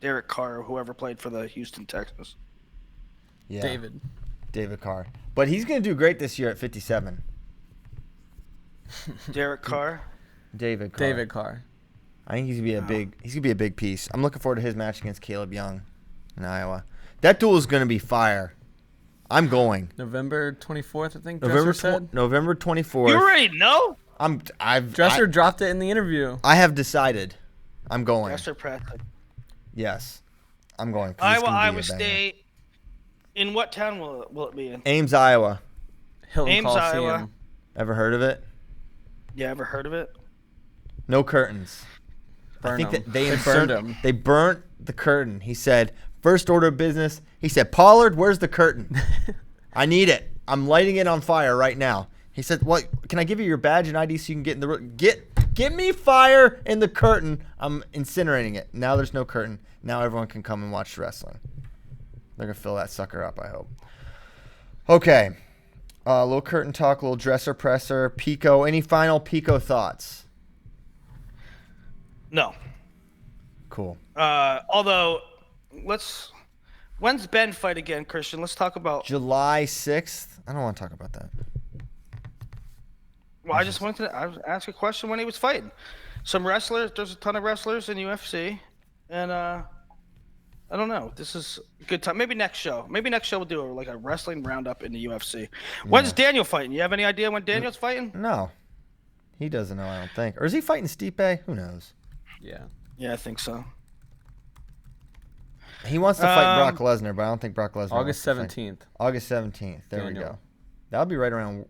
Derek Carr or whoever played for the Houston Texans. Yeah, David Carr. But he's going to do great this year at 57. Derek Carr? David Carr. I think he's going to be a big piece. I'm looking forward to his match against Caleb Young in Iowa. That duel is going to be fire. I'm going. November 24th, I think. Dresser said. November 24th. You already know? Dresser dropped it in the interview. I have decided. I'm going. Dresser Preston. Yes, I'm going. Iowa State. In what town will it be in? Ames, Iowa. Hilton Ames, Coliseum. Iowa. Ever heard of it? Yeah, ever heard of it? No curtains. Burn I think 'em. that They burned 'em. They burnt the curtain. He said, first order of business. He said, Pollard, where's the curtain? I need it. I'm lighting it on fire right now. He said, "What? Can I give you your badge and ID so you can get in the room? Get me fire in the curtain. I'm incinerating it. Now there's no curtain. Now everyone can come and watch wrestling. They're gonna fill that sucker up, I hope." Okay, a little curtain talk, a little dresser presser. Pico, any final Pico thoughts? No. Cool. Although, when's Ben fight again, Christian? Let's talk about. July 6th. I don't want to talk about that. Well, I just wanted to ask a question when he was fighting. Some wrestlers, there's a ton of wrestlers in UFC, and I don't know. This is a good time. Maybe next show. We'll do a wrestling roundup in the UFC. When's Daniel fighting? You have any idea when Daniel's fighting? No. He doesn't know, I don't think. Or is he fighting Stipe? Who knows? Yeah. Yeah, I think so. He wants to fight Brock Lesnar, but I don't think Brock Lesnar. August wants to fight. 17th. August 17th. There we Daniel. go. That'll be right around.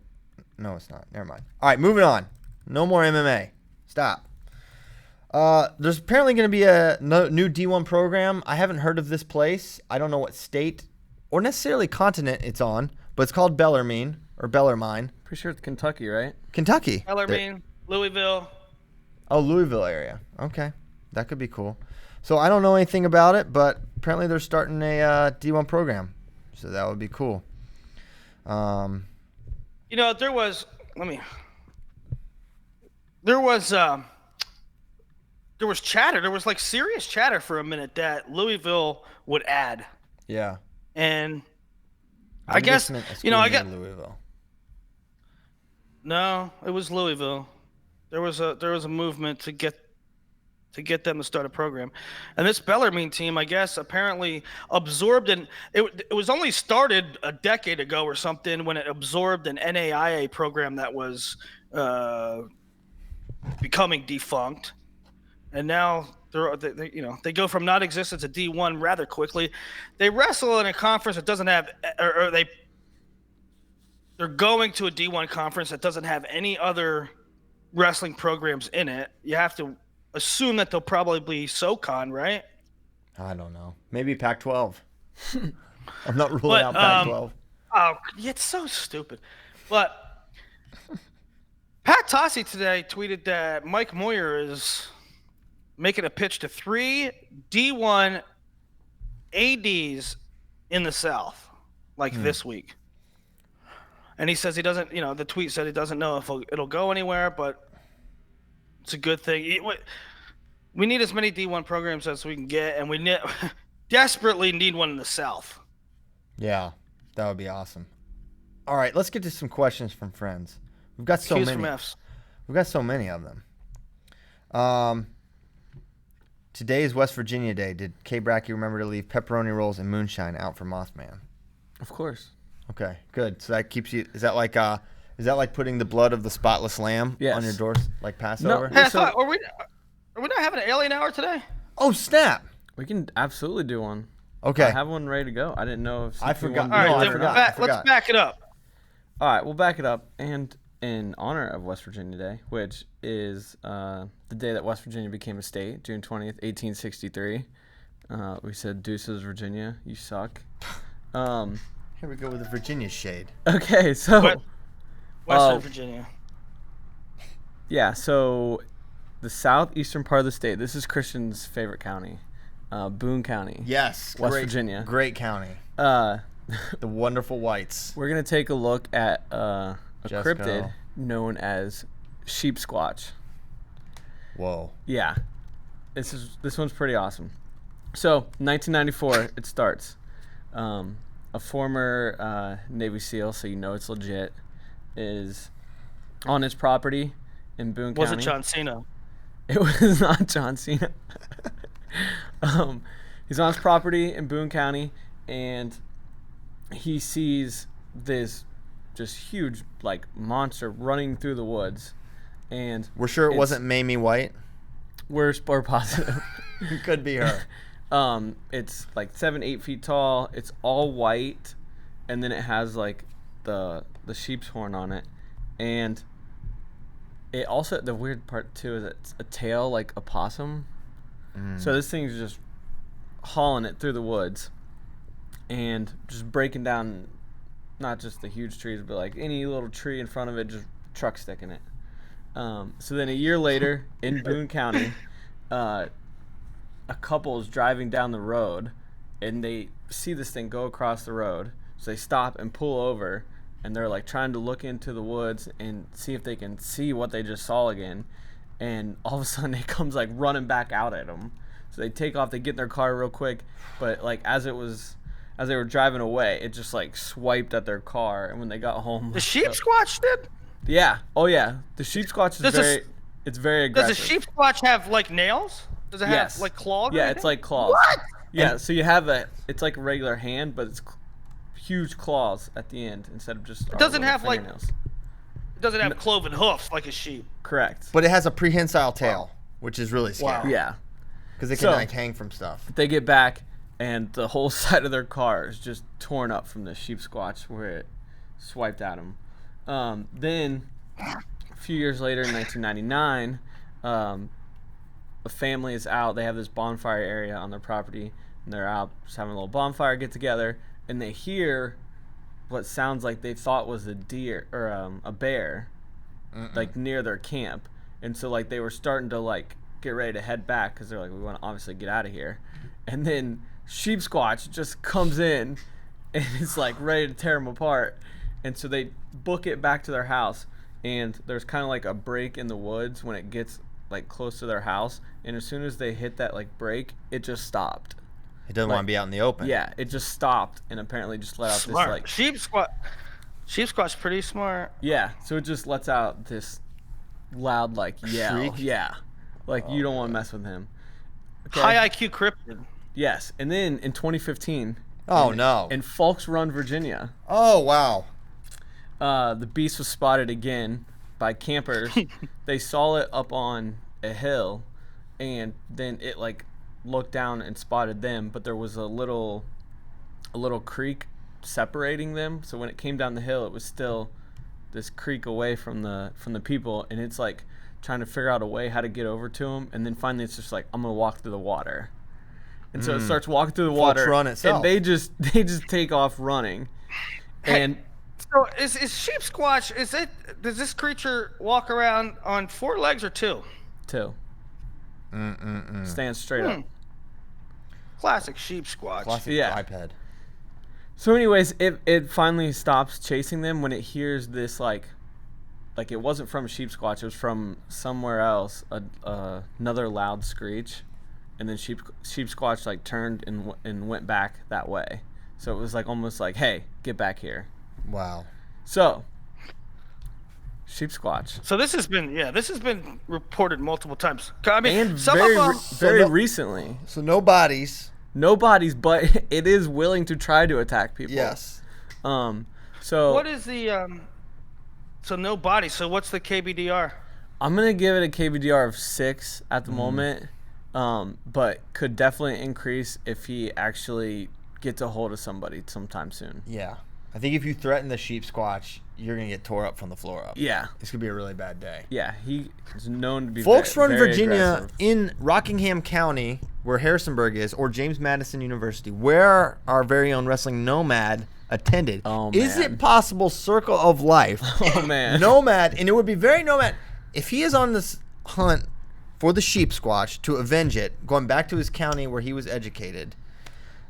No, it's not. Never mind. All right, moving on. No more MMA. Stop. There's apparently going to be a new D1 program. I haven't heard of this place. I don't know what state or necessarily continent it's on, but it's called Bellarmine or Bellarmine. Pretty sure it's Kentucky, right? Kentucky. Bellarmine, Louisville. Oh, Louisville area. Okay. That could be cool. So I don't know anything about it, but apparently they're starting a D1 program. So that would be cool. You know, there was chatter. There was serious chatter for a minute that Louisville would add. Yeah. And I guess, Louisville. No, it was Louisville. There was a movement to get them to start a program, and this Bellarmine team, I guess, apparently absorbed it was only started a decade ago or something when it absorbed an NAIA program that was becoming defunct, and now they go from non-existent to D1 rather quickly. They wrestle in a conference that doesn't have, or they're going to a D1 conference that doesn't have any other wrestling programs in it. You have to assume that they'll probably be SoCon, right? I don't know. Maybe Pac-12. I'm not ruling out Pac-12. Oh, it's so stupid. But Pat Tossi today tweeted that Mike Moyer is making a pitch to 3 D1 ADs in the South, this week. And he says he doesn't, the tweet said he doesn't know if it'll go anywhere, but it's a good thing. We need as many D1 programs as we can get, and we desperately need one in the South. Yeah, that would be awesome. All right, let's get to some questions from friends. We've got so Q's many. from F's. We've got so many of them. Today is West Virginia Day. Did K. Brackey remember to leave pepperoni rolls and moonshine out for Mothman? Of course. Okay, good. So that keeps you. Is that like putting the blood of the spotless lamb on your doors, like Passover? Hey, are we not having an alien hour today? Oh snap! We can absolutely do one. Okay. I have one ready to go. I didn't know if I forgot. All right, No, I then forgot. let's back it up. All right, we'll back it up. And in honor of West Virginia Day, which is the day that West Virginia became a state, June 20th, 1863, we said, "Deuces, Virginia, you suck." Here we go with the Virginia shade. Okay, so Western Virginia. Yeah, so the southeastern part of the state. This is Christian's favorite county, Boone County. Yes, West Virginia. Great county. The wonderful whites. We're gonna take a look at a Just cryptid go. known as sheep squatch. Whoa. Yeah, this one's pretty awesome. So 1994, it starts. A former Navy SEAL, so you know it's legit, is on his property in Boone County. Was it John Cena? It was not John Cena. He's on his property in Boone County, and he sees this just huge like monster running through the woods, and We're sure it wasn't Mamie White. we're positive. Could be her. It's like 7-8 feet tall. It's all white, and then it has like the sheep's horn on it, and it also, the weird part too is it's a tail like a possum. So this thing's just hauling it through the woods and just breaking down not just the huge trees, but like any little tree in front of it, just truck sticking it. So then a year later in Boone County, a couple is driving down the road and they see this thing go across the road. So they stop and pull over, and they're like trying to look into the woods and see if they can see what they just saw again. And all of a sudden it comes like running back out at them. So they take off, they get in their car real quick, but like as they were driving away, it just like swiped at their car. And when they got home, The sheep squatch did? yeah, oh yeah, the sheep squatch is it's very aggressive. Does a sheep squatch have like nails? Does it have like claws? Yeah, it's like claws. What? Yeah, so you have it's like a regular hand, but it's huge claws at the end instead of just. It doesn't have like. fingernails. It doesn't have cloven hoofs like a sheep. Correct. But it has a prehensile tail, which is really scary. Yeah. Because it can like hang from stuff. They get back, and the whole side of their car is just torn up from the sheep squatch where it swiped at them. Then, a few years later, in 1999, a family is out. They have this bonfire area on their property, and they're out just having a little bonfire get together, and they hear what sounds like they thought was a deer or a bear, like near their camp. And so like they were starting to like get ready to head back because they're like, we want to obviously get out of here. And then sheep squatch just comes in and is like ready to tear them apart. And so they book it back to their house, and there's kind of like a break in the woods when it gets like close to their house. And as soon as they hit that like break, it just stopped. It doesn't want to be out in the open. Yeah, it just stopped and apparently just let out Smart. this like Sheep squatch pretty smart. Yeah, so it just lets out this loud like yell. Shriek? Yeah, like you don't want to mess with him. Okay? High IQ cryptid. Yes, and then in 2015. Oh no. In Falks Run, Virginia. Oh wow. The beast was spotted again by campers. They saw it up on a hill, and then it like looked down and spotted them, but there was a little creek separating them. So when it came down the hill, it was still this creek away from the people, and it's like trying to figure out a way how to get over to them. And then finally, it's just like, I'm gonna walk through the water. And so it starts walking through the water, Run itself. and they just take off running. And So is sheep squatch? Does this creature walk around on 4 legs or 2? Stand straight up. Classic sheep squatch. Classic Yeah. iPad. So anyways, it finally stops chasing them when it hears this like it wasn't from sheep squatch, it was from somewhere else, another loud screech, and then sheep squatch like turned and went back that way. So it was like almost like, hey, get back here. Wow. So sheep squatch. So this has been reported multiple times. I mean, And some very of them. recently. So no bodies. No bodies, but it is willing to try to attack people. Yes. So What is the So no body. So what's the KBDR? I'm gonna give it a KBDR of 6 at the moment, but could definitely increase if he actually gets a hold of somebody sometime soon. Yeah. I think if you threaten the sheep squatch, you're gonna get tore up from the floor up. Yeah, It's gonna be a really bad day. yeah, he is known to be. Folks Run, very Virginia, aggressive. in Rockingham County, where Harrisonburg is, or James Madison University, where our very own wrestling nomad attended. Oh, Is man. it possible Circle of Life? Oh man, Nomad, and it would be very nomad if he is on this hunt for the sheep squatch to avenge it, going back to his county where he was educated.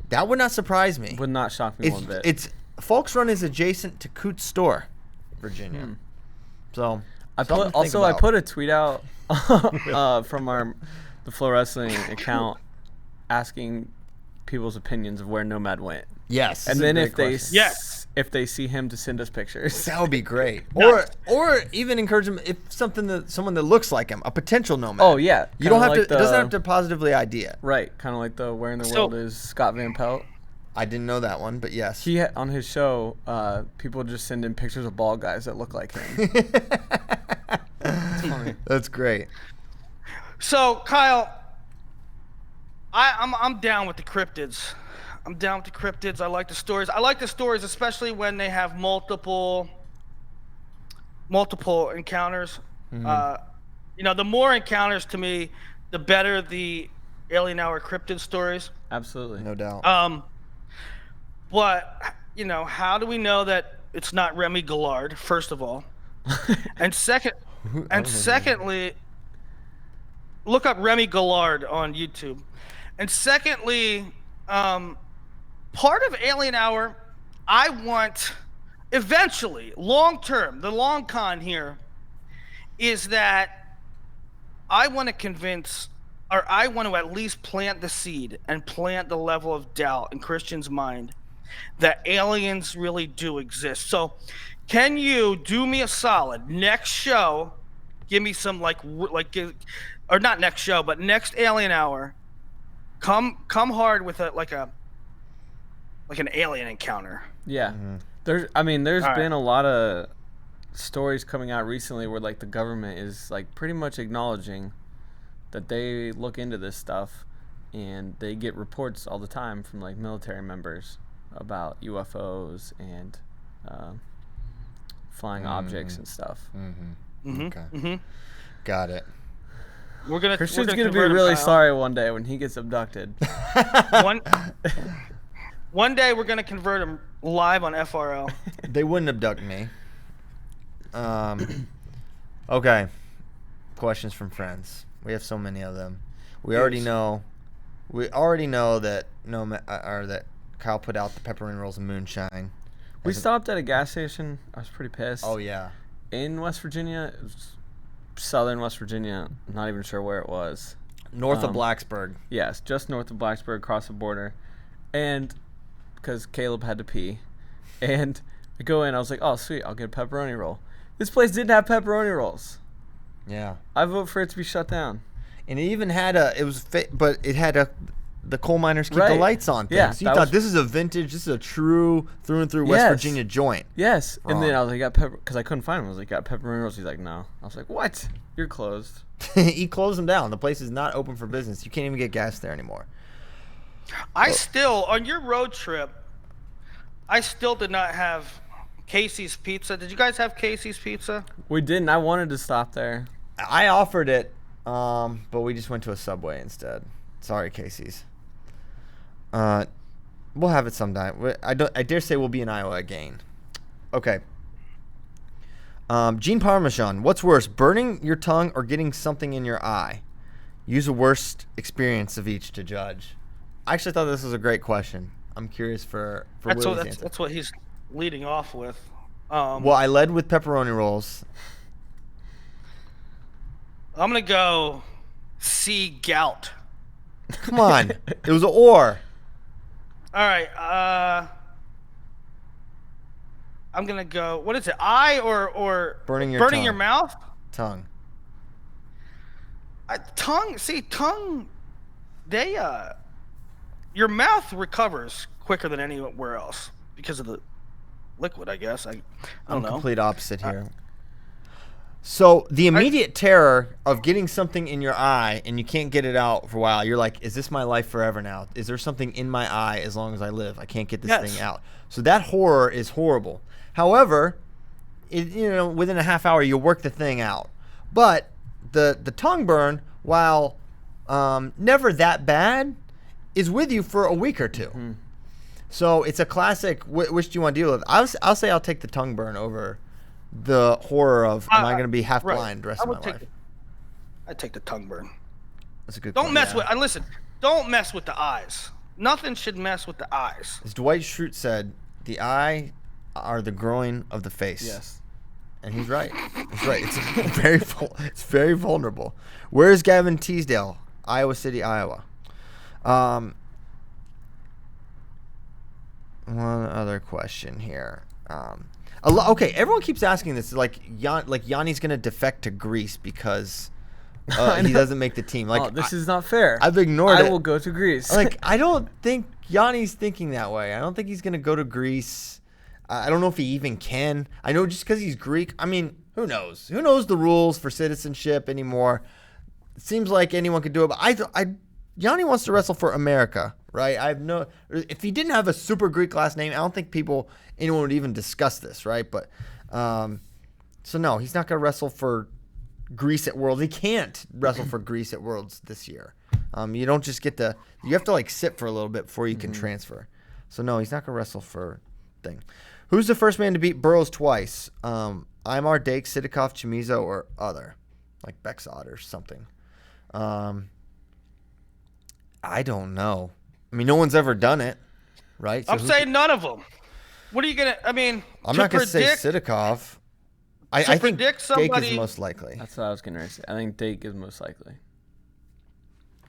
That would not surprise me. would not shock me one bit. It's Folks Run is adjacent to Coots Store, Virginia. So I something put to think about. I put a tweet out from the FloWrestling account asking people's opinions of where Nomad went. Yes, And this is a then great if they question. Yes. if they see him, to send us pictures. That would be great. Nuts. Or even encourage him if someone that looks like him, a potential nomad. Oh yeah, You don't kinda have like to. It doesn't have to positively ID it. Right, kind of like the Where in the So- World is Scott Van Pelt. I didn't know that one, but yes. He on his show, people just send in pictures of bald guys that look like him. It's funny. That's great. So Kyle, I'm down with the cryptids. I'm down with the cryptids. I like the stories. I like the stories, especially when they have multiple encounters. Mm-hmm. The more encounters to me, the better the Alien Hour cryptid stories. Absolutely. No doubt. But how do we know that it's not Remy Gallard? First of all, and secondly, look up Remy Gallard on YouTube. And secondly, part of Alien Hour, I want eventually, long term, the long con here is that I want to convince, or I want to at least plant the seed and plant the level of doubt in Christian's mind that aliens really do exist. So can you do me a solid? Next show, give me some or not next show, but next Alien Hour, come hard with an alien encounter. Yeah. Mm-hmm. There's been a lot of stories coming out recently where like the government is like pretty much acknowledging that they look into this stuff, and they get reports all the time from like military members about UFOs and flying objects and stuff. Okay. Got it. Christian's gonna be really sorry one day when he gets abducted. One day we're gonna convert him live on FRL. They wouldn't abduct me. Okay. Questions from friends. We have so many of them. We already know that that Kyle put out the pepperoni rolls and moonshine. We stopped at a gas station. I was pretty pissed. Oh yeah. In West Virginia, it was southern West Virginia. I'm not even sure where it was. North of Blacksburg. Yes, just north of Blacksburg, across the border. And because Caleb had to pee. And I go in, I was like, oh, sweet, I'll get a pepperoni roll. This place didn't have pepperoni rolls. Yeah. I vote for it to be shut down. And it even had the coal miners keep the lights on thing. Yeah, so you thought this is a true through and through West Virginia joint. Yes. Wrong. And then I was like, because I couldn't find them. I was like, got pepperoni rolls? He's like, no. I was like, what? You're closed. He closed them down. The place is not open for business. You can't even get gas there anymore. On your road trip, I still did not have Casey's Pizza. Did you guys have Casey's Pizza? We didn't. I wanted to stop there. I offered it, but we just went to a Subway instead. Sorry, Casey's. We'll have it sometime. I dare say we'll be in Iowa again. Okay. Gene Parmesan, what's worse, burning your tongue or getting something in your eye? Use a worst experience of each to judge. I actually thought this was a great question. I'm curious for Willie's answer. That's what he's leading off with. Well, I led with pepperoni rolls. I'm gonna go see gout. Come on, it was an or. All right. I'm gonna go. What is it? Eye or burning your mouth? Tongue. Tongue. See, tongue. They your mouth recovers quicker than anywhere else because of the liquid, I guess. I don't know. Complete opposite here. So the immediate terror of getting something in your eye and you can't get it out for a while, you're like, is this my life forever now? Is there something in my eye as long as I live? I can't get this thing out. So that horror is horrible. However, within a half hour, you'll work the thing out. But the tongue burn, while never that bad, is with you for a week or two. Mm-hmm. So it's a classic, which do you want to deal with? I'll say I'll take the tongue burn over the horror of am I going to be half blind the rest of my life? I'd take the tongue burn. That's a good Don't mess with, listen, don't mess with the eyes. Nothing should mess with the eyes. As Dwight Schrute said, the eye are the groin of the face. Yes. And he's right. He's right. It's very vulnerable. Where is Gavin Teasdale? Iowa City, Iowa. One other question here. Okay, everyone keeps asking this. Like Yanni's going to defect to Greece because he doesn't make the team. Like, this is not fair. I've ignored it. I will go to Greece. Like, I don't think Yanni's thinking that way. I don't think he's going to go to Greece. I don't know if he even can. I know just because he's Greek. I mean, who knows? Who knows the rules for citizenship anymore? It seems like anyone could do it. But Yanni wants to wrestle for America, right? If he didn't have a super Greek last name, I don't think anyone would even discuss this, right? But so no, he's not going to wrestle for Greece at Worlds. He can't wrestle for Greece at Worlds this year. You don't just get to. You have to like sit for a little bit before you can transfer. So no, he's not going to wrestle for thing. Who's the first man to beat Burroughs twice? Imar, Dake, Sidikov, Chimizo, or other, like Bexod or something. I don't know. I mean, no one's ever done it, right? So I'm saying none of them. What are you gonna? I mean, I'm not gonna say Sidikov. I think Dake is most likely. That's what I was gonna say. I think Dake is most likely.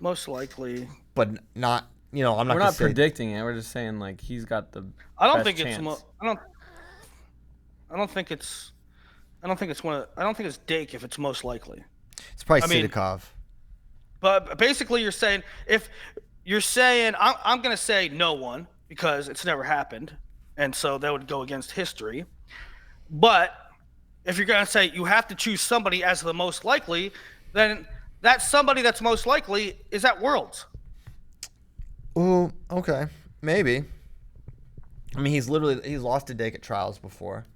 Most likely, but not. I'm not. We're not predicting it. We're just saying like he's got the. I don't best think chance. it's. I don't think it's. I don't think it's Dake if it's most likely. It's probably Sidikov. But basically, you're saying I'm going to say no one because it's never happened, and so that would go against history. But if you're going to say you have to choose somebody as the most likely, then that somebody that's most likely is at Worlds. Oh, okay, maybe. I mean, he's lost to Dake at trials before.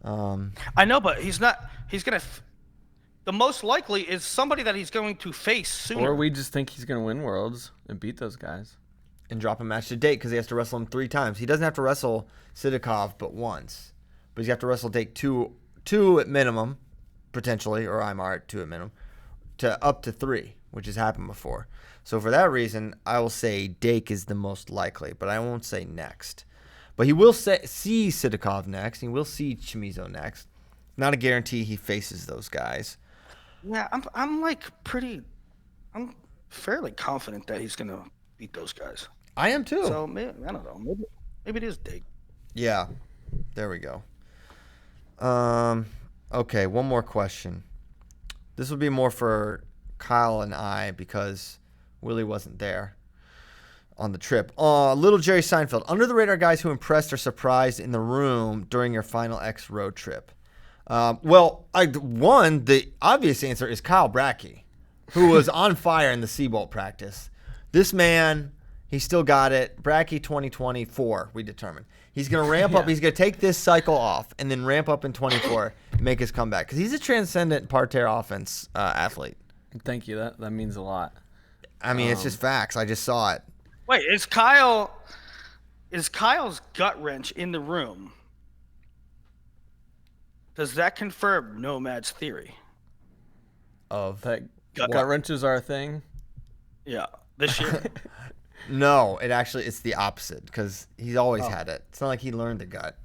I know, but he's not. He's gonna. The most likely is somebody that he's going to face sooner. Or we just think he's gonna win Worlds and beat those guys and drop a match to Dake because he has to wrestle him 3 times. He doesn't have to wrestle Sidikov but once, but he's got to wrestle Dake two at minimum, potentially, or Imar at 2 at minimum, to up to 3, which has happened before. So for that reason, I will say Dake is the most likely, but I won't say next. But he will see Sidikov next. He will see Chimizo next. Not a guarantee he faces those guys. Yeah, I'm fairly confident that he's gonna beat those guys. I am too. So I don't know. Maybe it is Dake. Yeah, there we go. Okay, one more question. This will be more for Kyle and I because Willie wasn't there on the trip. Little Jerry Seinfeld. Under the radar guys who impressed or surprised in the room during your Final X road trip. The obvious answer is Kyle Brackey, who was on fire in the Seabolt practice. This man, he still got it. Brackey 2024, we determined. He's going to ramp up. He's going to take this cycle off and then ramp up in 24 and make his comeback because he's a transcendent parterre offense athlete. Thank you. That means a lot. I mean, it's just facts. I just saw it. Wait, is Kyle's gut wrench in the room? Does that confirm Nomad's theory? Of that gut wrenches are a thing? Yeah, this year. No, it's the opposite because he's always had it. It's not like he learned the gut.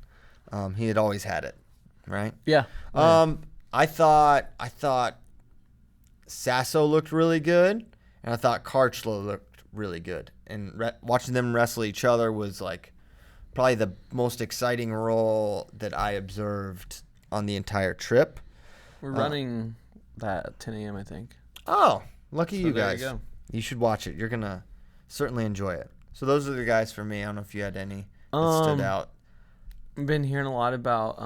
He had always had it, right? Yeah. I thought Sasso looked really good, and I thought Karchlo looked really good. And watching them wrestle each other was like probably the most exciting role that I observed on the entire trip. We're running that at 10 a.m., I think. Oh, lucky you guys. You go. You should watch it. You're going to certainly enjoy it. So those are the guys for me. I don't know if you had any that stood out. I've been hearing a lot about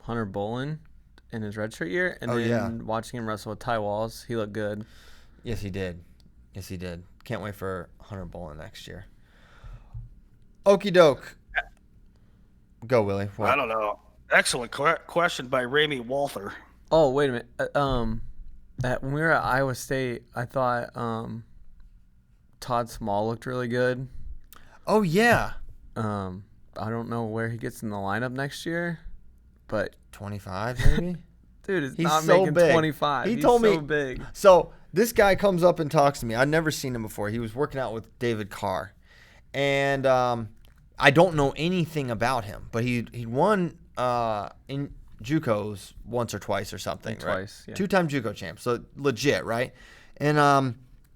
Hunter Bolin in his redshirt year, and watching him wrestle with Ty Walls. He looked good. Yes, he did. Can't wait for Hunter Bolin next year. Okie doke. Go, Willie. What? I don't know. Excellent question by Ramey Walther. Oh, wait a minute. When we were at Iowa State, I thought Todd Small looked really good. Oh, yeah. I don't know where he gets in the lineup next year, but 25 maybe? Dude, he's not so making big. 25. He's so big. So this guy comes up and talks to me. I'd never seen him before. He was working out with David Carr. And I don't know anything about him, but he won in JUCOs once or twice or something, right? Twice, yeah. 2-time JUCO champ, so legit, right? And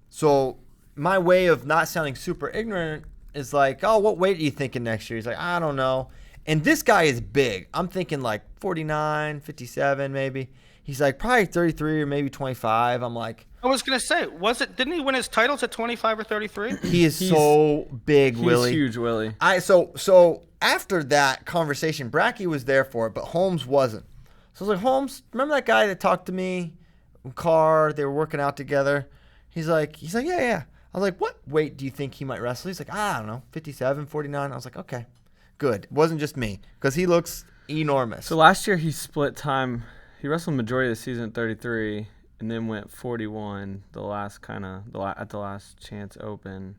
so my way of not sounding super ignorant is like, oh, what weight are you thinking next year? He's like, I don't know. And this guy is big. I'm thinking like 49, 57 maybe. He's like, probably 33 or maybe 25. I'm like, I was gonna say, didn't he win his titles at 25 or 33? he's so big, Willie. He's huge, Willie. So after that conversation, Bracky was there for it, but Holmes wasn't. So I was like, Holmes, remember that guy that talked to me? Car, they were working out together. He's like, yeah. I was like, what weight do you think he might wrestle? He's like, I don't know, 57, 49. I was like, okay, good. It wasn't just me, because he looks enormous. So last year he split time. He wrestled the majority of the season at 33, and then went 41 at the last chance open.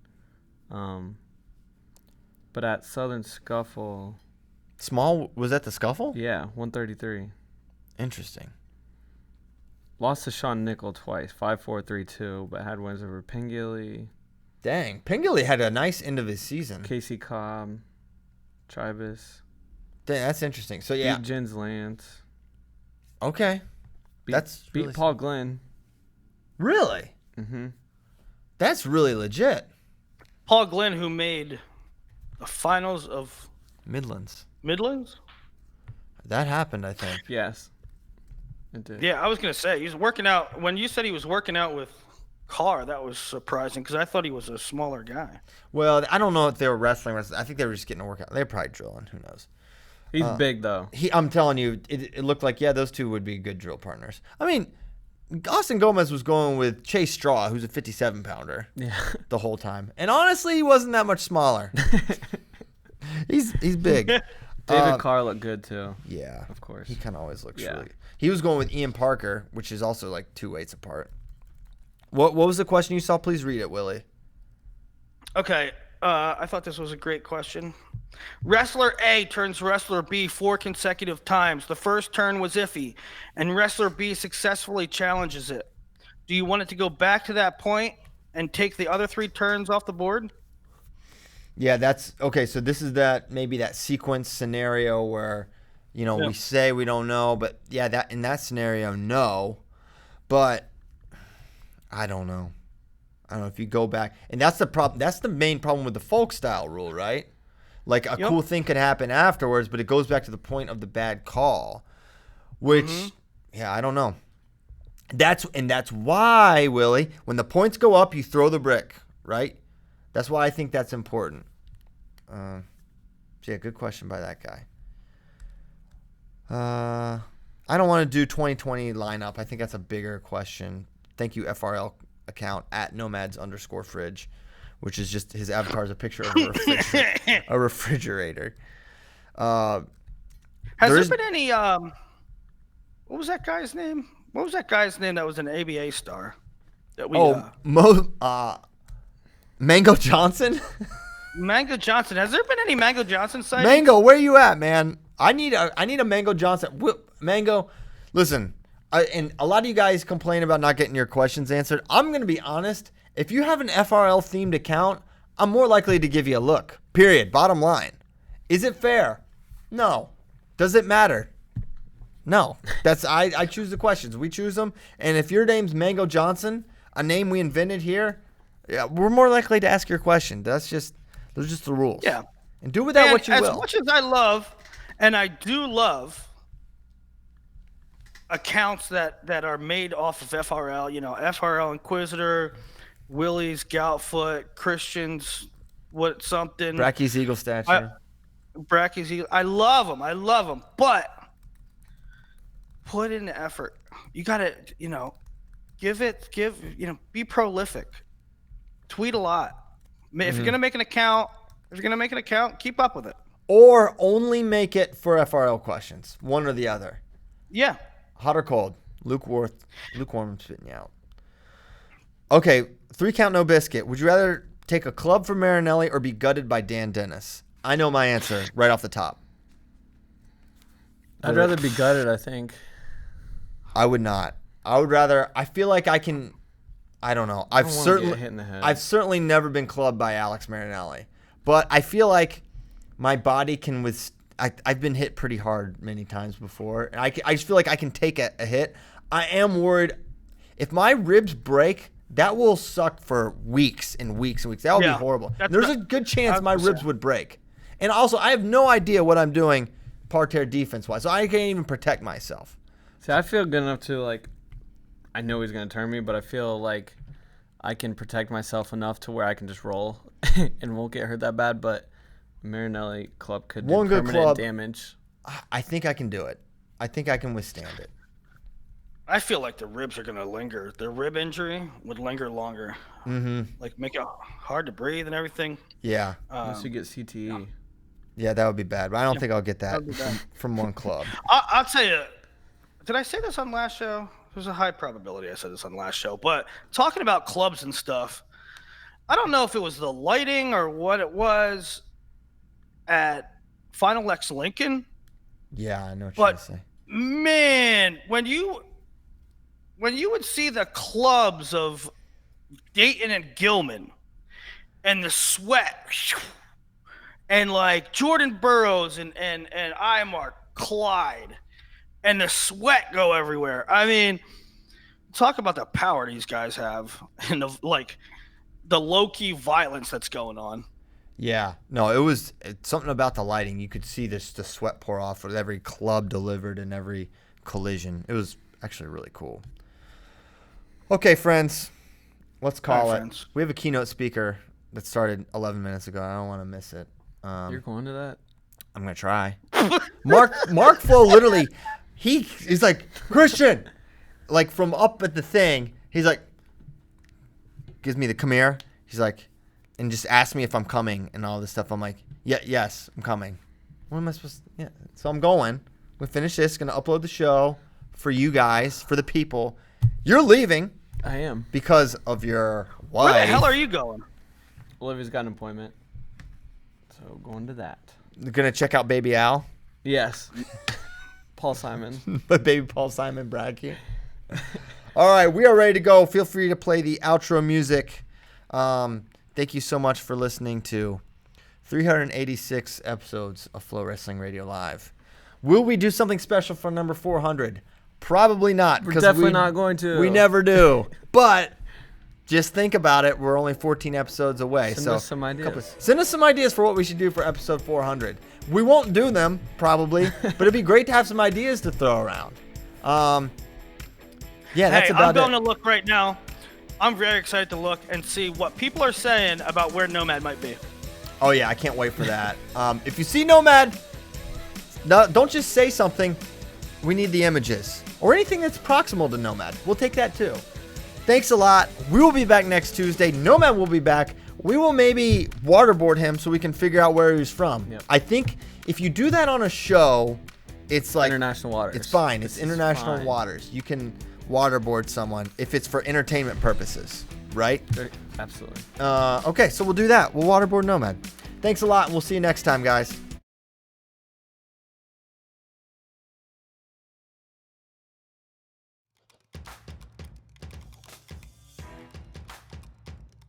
But at Southern Scuffle, Small, was that the Scuffle? yeah, 133. Interesting. Lost to Sean Nickel twice, 5-4, 3-2, but had wins over Pingilly, Dang, Pingilly had a nice end of his season. Casey Cobb, Tribus. Dang, that's interesting. So yeah, Beat Jens Lance. okay. That's Beat really Paul Glenn. Really? Mm-hmm. That's really legit. Paul Glenn, who made the finals of Midlands. Midlands. That happened, I think. Yes. It did. Yeah, I was gonna say he's working out. When you said he was working out with Carr, that was surprising because I thought he was a smaller guy. Well, I don't know if they were wrestling. I think they were just getting a workout. They're probably drilling. Who knows? He's big, though. I'm telling you, it looked like, yeah, those two would be good drill partners. I mean, Austin Gomez was going with Chase Straw, who's a 57-pounder, Yeah. the whole time. And honestly, he wasn't that much smaller. He's big. David Carr looked good, too. Yeah. Of course. He kind of always looks Yeah. really. He was going with Ian Parker, which is also like 2 weights apart. What was the question you saw? Please read it, Willie. Okay, I thought this was a great question. Wrestler A turns Wrestler B 4 consecutive times. The first turn was iffy, and Wrestler B successfully challenges it. Do you want it to go back to that point and take the other 3 turns off the board? Yeah, that's okay. So this is maybe that sequence scenario where, Yeah. we say we don't know, but yeah, that in that scenario, no. But I don't know. I don't know if you go back, and that's the problem. That's the main problem with the folk style rule, right? Like a cool thing could happen afterwards, but it goes back to the point of the bad call, which, yeah, I don't know. That's why, Willie, when the points go up, you throw the brick, right? That's why I think that's important. So yeah, good question by that guy. I don't want to do 2020 lineup. I think that's a bigger question. Thank you, FRL account at nomads_fridge, which is just his avatar is a picture of a refrigerator. Has there been any what was that guy's name? What was that guy's name that was an ABA star? That we Mango Johnson? Mango Johnson. Has there been any Mango Johnson sites? Mango, where you at, man? I need a Mango Johnson. Mango, listen, and a lot of you guys complain about not getting your questions answered. I'm going to be honest. If you have an FRL-themed account, I'm more likely to give you a look. Period. Bottom line. Is it fair? No. Does it matter? No. I choose the questions. We choose them. And if your name's Mango Johnson, a name we invented here, yeah, we're more likely to ask your question. Those are just the rules. Yeah. And do with that what you will. As much as I love, and I do love accounts that are made off of FRL, FRL Inquisitor, Willie's Goutfoot, Christian's Bracky's Eagle statue. Bracky's Eagle. I love them. But put in the effort. You got to, be prolific. Tweet a lot. If you're going to make an account, keep up with it. Or only make it for FRL questions. One or the other. Yeah. Hot or cold? Lukewarm spitting you out. Okay, 3 count, no biscuit. Would you rather take a club from Marinelli or be gutted by Dan Dennis? I know my answer right off the top. I'd rather be gutted, I think. I would not. I would rather. I feel like I can. I don't know. I've certainly never been clubbed by Alex Marinelli, but I feel like my body can I've been hit pretty hard many times before, and I just feel like I can take a hit. I am worried if my ribs break, that will suck for weeks and weeks and weeks. That would be horrible. There's a good chance my ribs would break, and also I have no idea what I'm doing parterre defense wise, so I can't even protect myself. See, I feel good enough to, like, I know he's going to turn me, but I feel like I can protect myself enough to where I can just roll and won't get hurt that bad. But Marinelli club could do One good permanent club. damage. I think I can do it. I think I can withstand it. I feel like the ribs are going to linger. The rib injury would linger longer. Mm-hmm. Like, make it hard to breathe and everything. Yeah. Unless you get CTE. Yeah, that would be bad. But I don't think I'll get that from one club. I'll tell you, did I say this on last show? There's a high probability I said this on last show. But talking about clubs and stuff, I don't know if it was the lighting or what it was at Final X Lincoln. Yeah, I know what you're going to say. Man, when you would see the clubs of Dayton and Gilman and the sweat and like Jordan Burroughs and Imar Clyde and the sweat go everywhere. I mean, talk about the power these guys have and the low-key violence that's going on. Yeah. No, it's something about the lighting. You could see the sweat pour off with every club delivered and every collision. It was actually really cool. Okay, friends. Let's call it. Friends. We have a keynote speaker that started 11 minutes ago. I don't want to miss it. You're going to that? I'm going to try. Mark Flo literally, he's like, Christian, like from up at the thing, he's like, gives me the come here. He's like, and just asks me if I'm coming and all this stuff. I'm like, yes, I'm coming. What am I supposed to, yeah. So I'm going. We finish this, going to upload the show for you guys, for the people. You're leaving. I am. Because of your wife. Where the hell are you going? Olivia's got an appointment. So going to that. Going to check out Baby Al? Yes. Paul Simon. Baby Paul Simon Bradkey. All right, we are ready to go. Feel free to play the outro music. Thank you so much for listening to 386 episodes of FloWrestling Radio Live. Will we do something special for number 400? Probably not. We're definitely not going to. We never do. But just think about it. We're only 14 episodes away. Send us some ideas. Send us some ideas for what we should do for episode 400. We won't do them, probably, but it'd be great to have some ideas to throw around. Yeah, that's about it. I'm going to look right now. I'm very excited to look and see what people are saying about where Nomad might be. Oh, yeah, I can't wait for that. If you see Nomad, don't just say something. We need the images. Or anything that's proximal to Nomad. We'll take that too. Thanks a lot. We will be back next Tuesday. Nomad will be back. We will maybe waterboard him so we can figure out where he's from. Yep. I think if you do that on a show, it's like international waters. It's fine. It's international waters. You can waterboard someone if it's for entertainment purposes, right? Absolutely. Okay, so we'll do that. We'll waterboard Nomad. Thanks a lot. We'll see you next time, guys.